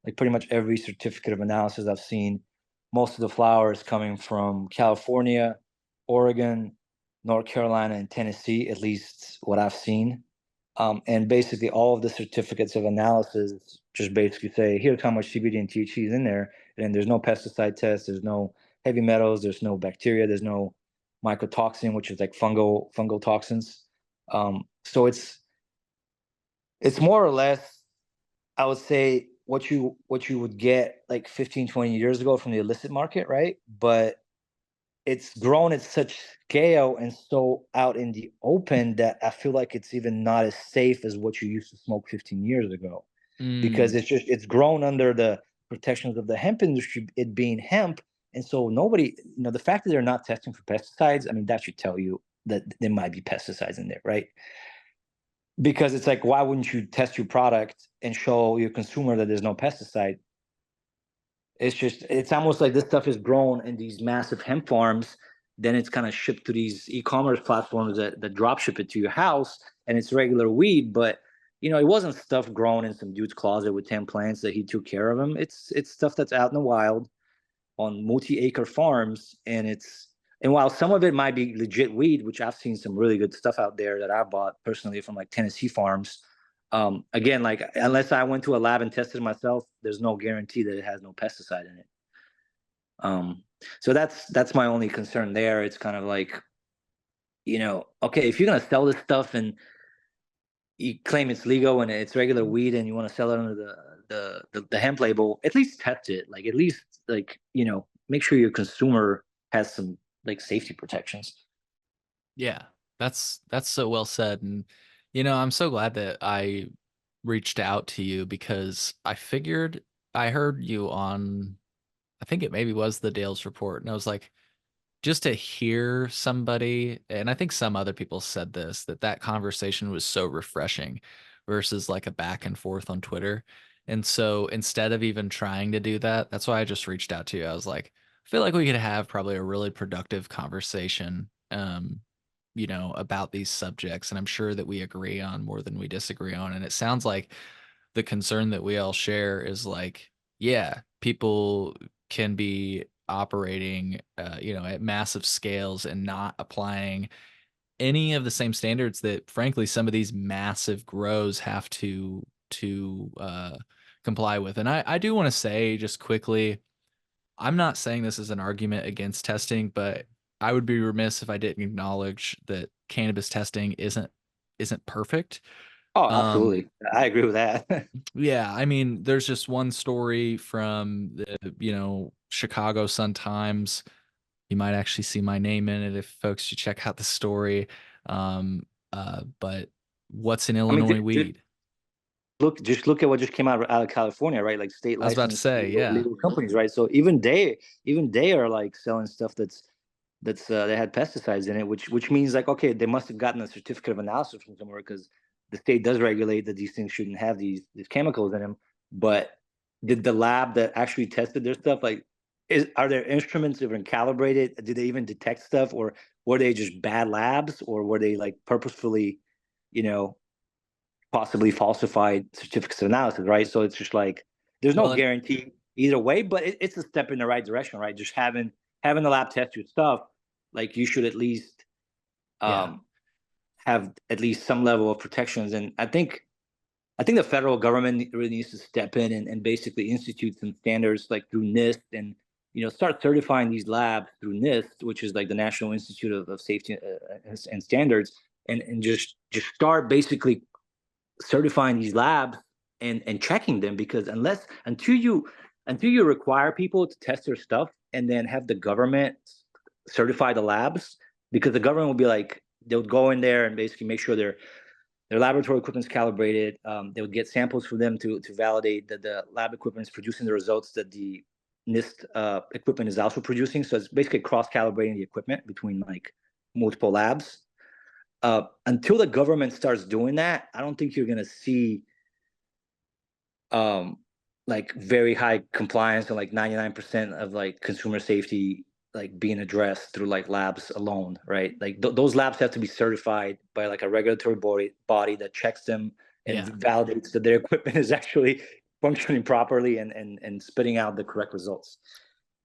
Like pretty much every certificate of analysis I've seen, most of the flower is coming from California, Oregon, North Carolina, and Tennessee, at least what I've seen. And basically all of the certificates of analysis just basically say, here's how much CBD and THC is in there. And there's no pesticide test, there's no heavy metals, there's no bacteria, there's no mycotoxin, which is like fungal toxins. So it's more or less, I would say, what you would get like 15, 20 years ago from the illicit market, right? But it's grown at such scale and so out in the open that I feel like it's even not as safe as what you used to smoke 15 years ago. Because it's grown under the protections of the hemp industry, it being hemp. And so nobody, the fact that they're not testing for pesticides, I mean, that should tell you that there might be pesticides in there, right? Because it's like, why wouldn't you test your product and show your consumer that there's no pesticide? It's almost like this stuff is grown in these massive hemp farms. Then it's kind of shipped to these e-commerce platforms that drop ship it to your house, and it's regular weed. But it wasn't stuff grown in some dude's closet with 10 plants that he took care of them. It's stuff that's out in the wild on multi-acre farms, and while some of it might be legit weed, which I've seen some really good stuff out there that I bought personally from like Tennessee farms. Again, like unless I went to a lab and tested it myself, there's no guarantee that it has no pesticide in it. So that's my only concern there. It's kind of like, okay, if you're gonna sell this stuff and you claim it's legal and it's regular weed and you want to sell it under the hemp label, at least test it. Like at least make sure your consumer has some like safety protections. Yeah. That's so well said. And I'm so glad that I reached out to you because I figured I heard you on, I think it maybe was the Dales report. And I was like, just to hear somebody, and I think some other people said this, that conversation was so refreshing versus like a back and forth on Twitter. And so instead of even trying to do that, that's why I just reached out to you. I was like, I feel like we could have probably a really productive conversation, about these subjects. And I'm sure that we agree on more than we disagree on. And it sounds like the concern that we all share is like, yeah, people can be operating, at massive scales and not applying any of the same standards that, frankly, some of these massive grows have to comply with. And I do want to say just quickly, I'm not saying this is an argument against testing, but I would be remiss if I didn't acknowledge that cannabis testing isn't perfect. Oh, Um, absolutely. I agree with that. yeah, I mean, there's just one story from the, Chicago Sun-Times. You might actually see my name in it if folks should check out the story. But what's in I mean, Illinois weed? just look at what just came out of California, right? Like state I was about to licensed say, yeah. legal companies, right? So even they are like selling stuff that's they had pesticides in it, which means like, okay, they must have gotten a certificate of analysis from somewhere, because the state does regulate that these things shouldn't have these chemicals in them. But did the lab that actually tested their stuff, like, are their instruments even calibrated? Did they even detect stuff, or were they just bad labs, or were they like purposefully, you know, possibly falsified certificates of analysis, right? So it's just like there's no Well, and guarantee either way, but it's a step in the right direction, right? Just having the lab test your stuff, like you should at least yeah. um, have at least some level of protections. And I think the federal government really needs to step in and basically institute some standards like through NIST, and start certifying these labs through NIST, which is like the National Institute of Safety and Standards, and just start basically certifying these labs and checking them, because until you require people to test their stuff and then have the government certify the labs, because the government will be like, they'll go in there and basically make sure their laboratory equipment is calibrated. They would get samples from them to validate that the lab equipment is producing the results that the NIST equipment is also producing. So it's basically cross calibrating the equipment between like multiple labs. Until the government starts doing that, I don't think you're going to see like very high compliance and like 99% of like consumer safety like being addressed through like labs alone, right? Like those labs have to be certified by like a regulatory body that checks them and Yeah. validates that their equipment is actually functioning properly and spitting out the correct results.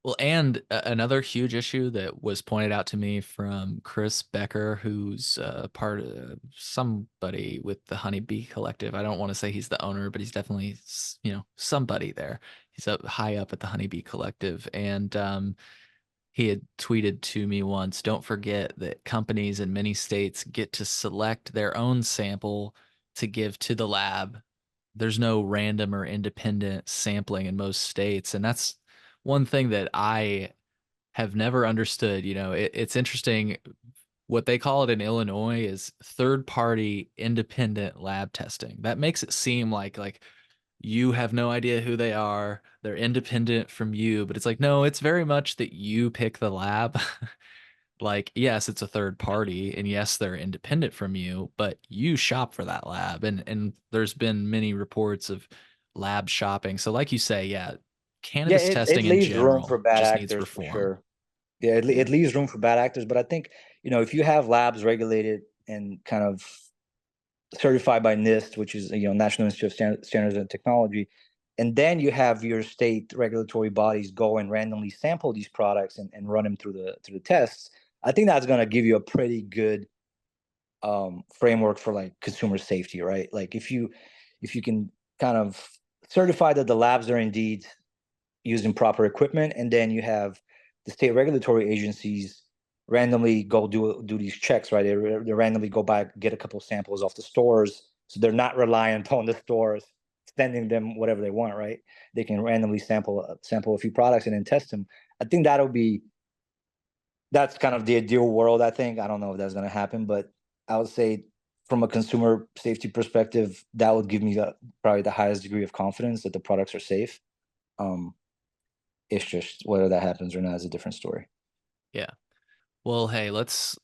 Well, and another huge issue that was pointed out to me from Chris Becker, who's part of somebody with the Honeybee Collective. I don't want to say he's the owner, but he's definitely, somebody there. He's up high up at the Honeybee Collective. And he had tweeted to me once, don't forget that companies in many states get to select their own sample to give to the lab. There's no random or independent sampling in most states. And that's one thing that I have never understood. It's interesting. What they call it in Illinois is third party independent lab testing. That makes it seem like you have no idea who they are. They're independent from you, but it's like, no, it's very much that you pick the lab. Like, yes, it's a third party, and yes, they're independent from you, but you shop for that lab. And there's been many reports of lab shopping. So like you say, yeah, Yeah, cannabis it testing in leaves room for general bad just needs actors for reform. sure. Yeah, it leaves room for bad actors, but I think, if you have labs regulated and kind of certified by NIST, which is National Institute of Standards and Technology, and then you have your state regulatory bodies go and randomly sample these products and run them through the tests. I think that's going to give you a pretty good framework for like consumer safety, right? Like if you can kind of certify that the labs are indeed using proper equipment, and then you have the state regulatory agencies randomly go do these checks, right? They randomly go by, get a couple of samples off the stores, so they're not reliant on the stores sending them whatever they want, right? They can randomly sample a few products and then test them. I think that's kind of the ideal world. I think, I don't know if that's going to happen, but I would say from a consumer safety perspective, that would give me probably the highest degree of confidence that the products are safe. It's just whether that happens or not is a different story. Yeah. Well, hey, let's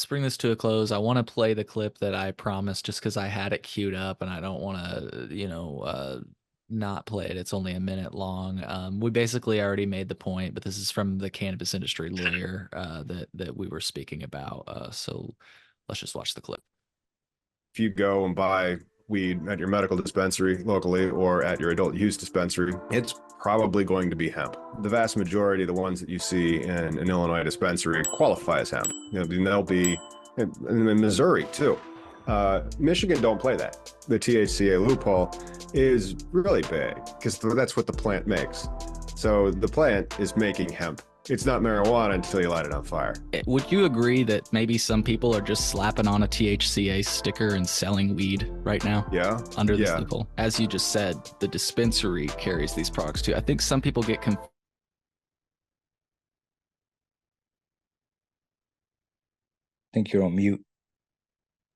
bring this to a close. I want to play the clip that I promised just because I had it queued up and I don't want to, not play it. It's only a minute long. We basically already made the point, but this is from the cannabis industry lawyer that we were speaking about. So let's just watch the clip. If you go and buy weed at your medical dispensary locally or at your adult use dispensary, it's probably going to be hemp. The vast majority of the ones that you see in an Illinois dispensary qualify as hemp. They'll be in Missouri too. Michigan don't play that. The THCA loophole is really big because that's what the plant makes. So the plant is making hemp. It's not marijuana until you light it on fire. Would you agree that maybe some people are just slapping on a THCA sticker and selling weed right now? Yeah. Under this loophole? As you just said, the dispensary carries these products too. I think some people get confused. I think you're on mute.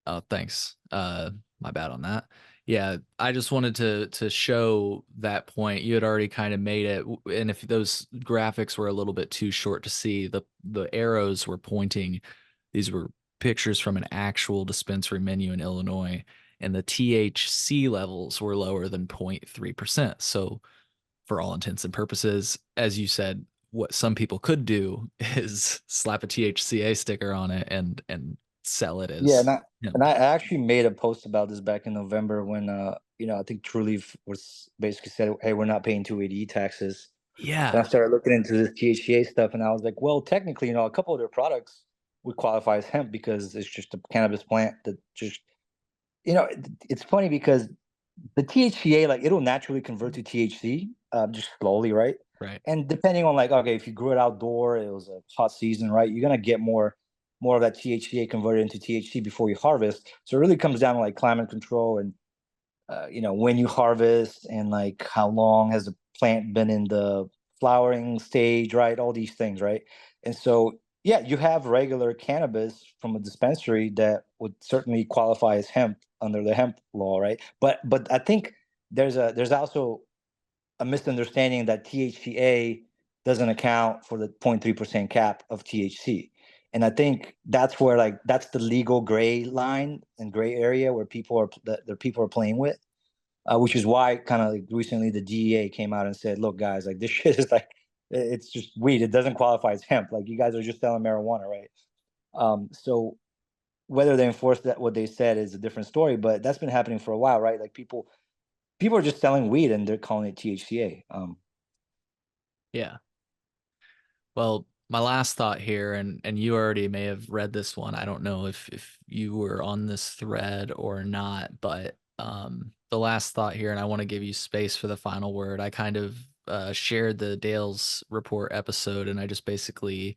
Oh, thanks. My bad on that. Yeah, I just wanted to show that point. You had already kind of made it, and if those graphics were a little bit too short to see, the arrows were pointing. These were pictures from an actual dispensary menu in Illinois, and the THC levels were lower than 0.3%. So, for all intents and purposes, as you said, what some people could do is slap a THCA sticker on it and sell it Yeah, as and I actually made a post about this back in November when I think Trulieve was basically said, "Hey, we're not paying 280E taxes." And I yeah, started looking into this THCA stuff, and I was like, well, technically, a couple of their products would qualify as hemp because it's just a cannabis plant that just, it's funny because the THCA, like, it'll naturally convert to THC, just slowly, right? right. And depending on, like, okay, if you grew it outdoor, it was a hot season, right? You're gonna get more of that THCA converted into THC before you harvest. So it really comes down to like climate control and when you harvest and like how long has the plant been in the flowering stage, right? All these things, right? And so, yeah, you have regular cannabis from a dispensary that would certainly qualify as hemp under the hemp law, right? But I think there's also a misunderstanding that THCA doesn't account for the 0.3% cap of THC. And I think that's where, like, that's the legal gray line and gray area where people are playing with, which is why kind of like recently the DEA came out and said, look, guys, like this shit is like, it's just weed. It doesn't qualify as hemp. Like you guys are just selling marijuana, right? So whether they enforce that what they said is a different story, but that's been happening for a while, right? Like people are just selling weed and they're calling it THCA. Yeah. Well, my last thought here, and you already may have read this one. I don't know if you were on this thread or not, but the last thought here, and I want to give you space for the final word. I kind of shared the Dale's report episode, and I just basically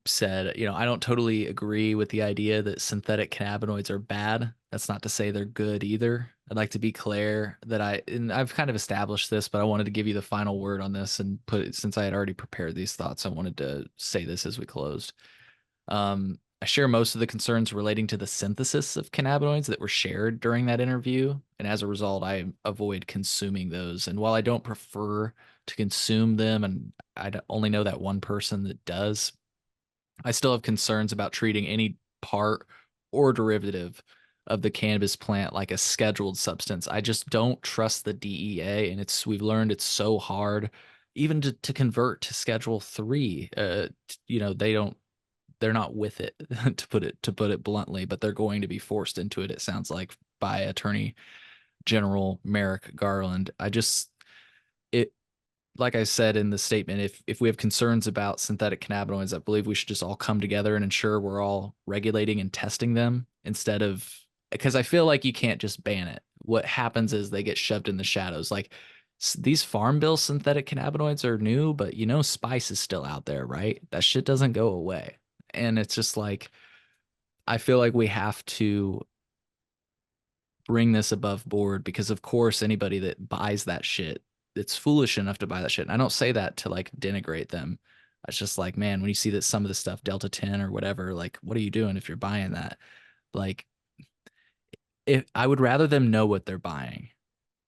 said, I don't totally agree with the idea that synthetic cannabinoids are bad. That's not to say they're good either. I'd like to be clear that and I've kind of established this, but I wanted to give you the final word on this and put it, since I had already prepared these thoughts, I wanted to say this as we closed. I share most of the concerns relating to the synthesis of cannabinoids that were shared during that interview. And as a result, I avoid consuming those. And while I don't prefer to consume them, and only know that one person that does, I still have concerns about treating any part or derivative of the cannabis plant like a scheduled substance. I just don't trust the DEA, and we've learned it's so hard even to convert to Schedule 3. They're not with it to put it bluntly, but they're going to be forced into it. It sounds like by Attorney General Merrick Garland. It like I said in the statement, if we have concerns about synthetic cannabinoids, I believe we should just all come together and ensure we're all regulating and testing them instead of, because I feel like you can't just ban it. What happens is they get shoved in the shadows. Like these farm bill synthetic cannabinoids are new, but spice is still out there, right? That shit doesn't go away. And it's just like, I feel like we have to bring this above board because of course anybody that buys that shit, it's foolish enough to buy that shit. And I don't say that to like denigrate them. It's just like, man, when you see that some of the stuff Delta 10 or whatever, like what are you doing if you're buying that? Like if I would rather them know what they're buying,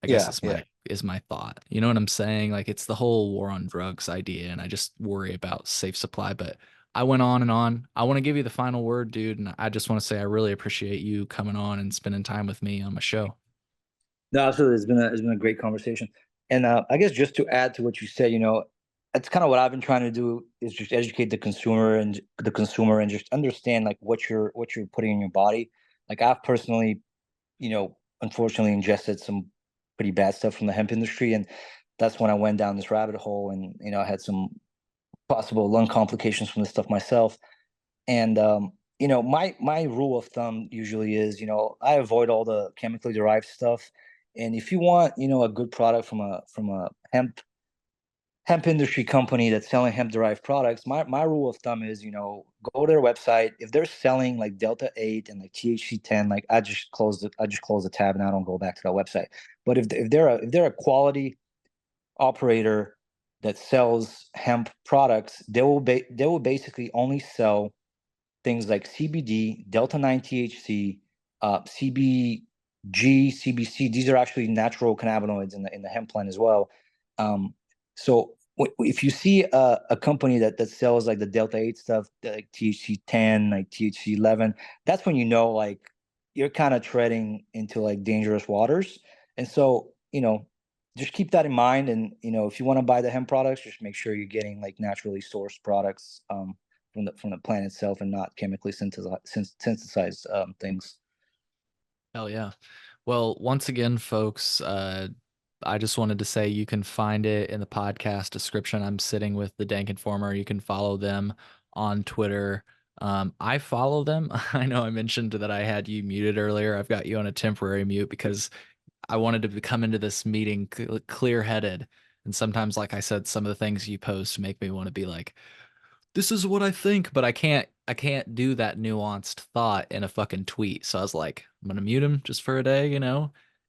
I guess Yeah, is yeah. my thought. You know what I'm saying? Like it's the whole war on drugs idea, and I just worry about safe supply. But I went on and on. I want to give you the final word, dude, and I just want to say I really appreciate you coming on and spending time with me on my show. No, absolutely. It's been a great conversation. And I guess just to add to what you said, that's kind of what I've been trying to do is just educate the consumer and just understand like what you're putting in your body. Like I've personally, unfortunately ingested some pretty bad stuff from the hemp industry, and that's when I went down this rabbit hole, and I had some possible lung complications from this stuff myself. And my rule of thumb usually is, I avoid all the chemically derived stuff. And if you want, a good product from a hemp industry company that's selling hemp derived products, my rule of thumb is, go to their website. If they're selling like Delta 8 and like THC 10, like I just close the tab and I don't go back to that website. But if they're a quality operator that sells hemp products, they will basically only sell things like CBD, Delta 9 THC, CB. G, CBC. These are actually natural cannabinoids in the hemp plant as well. So if you see a company that sells like the Delta 8 stuff, like THC 10, like THC 11, that's when you know like you're kind of treading into like dangerous waters. And so, just keep that in mind. And, if you want to buy the hemp products, just make sure you're getting like naturally sourced products from the plant itself and not chemically synthesized things. Hell yeah. Well, once again, folks, I just wanted to say you can find it in the podcast description. I'm sitting with the Dank Informer. You can follow them on Twitter. I follow them. I know I mentioned that I had you muted earlier. I've got you on a temporary mute because I wanted to come into this meeting clear-headed. And sometimes, like I said, some of the things you post make me want to be like, this is what I think, but I can't do that nuanced thought in a fucking tweet. So I was like, I'm gonna mute him just for a day,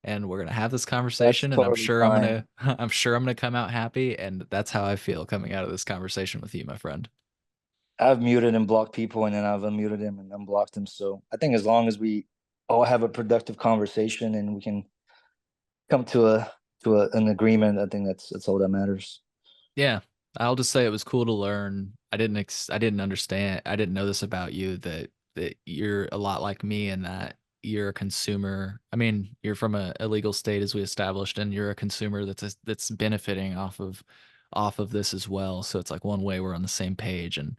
and we're gonna have this That's conversation, and I'm totally sure I'm fine. gonna I'm sure I'm gonna come out happy, and that's how I feel coming out of this conversation with you, my friend. I've muted and blocked people, and then I've unmuted them and unblocked them. So I think as long as we all have a productive conversation and we can come to an agreement, I think that's all that matters. Yeah. I'll just say it was cool to learn. I didn't understand. I didn't know this about you that you're a lot like me in that you're a consumer. I mean, you're from a illegal state as we established, and you're a consumer that's benefiting off of this as well. So it's like one way we're on the same page, and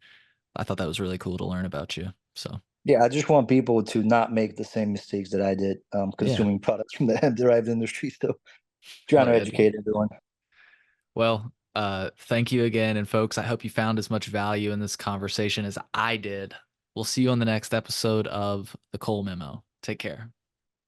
I thought that was really cool to learn about you. So Yeah, I just want people to not make the same mistakes that I did, yeah, consuming products from the hemp derived industry. So trying hell to yeah, dude. educate everyone. Well, thank you again. And folks, I hope you found as much value in this conversation as I did. We'll see you on the next episode of The Cole Memo. Take care.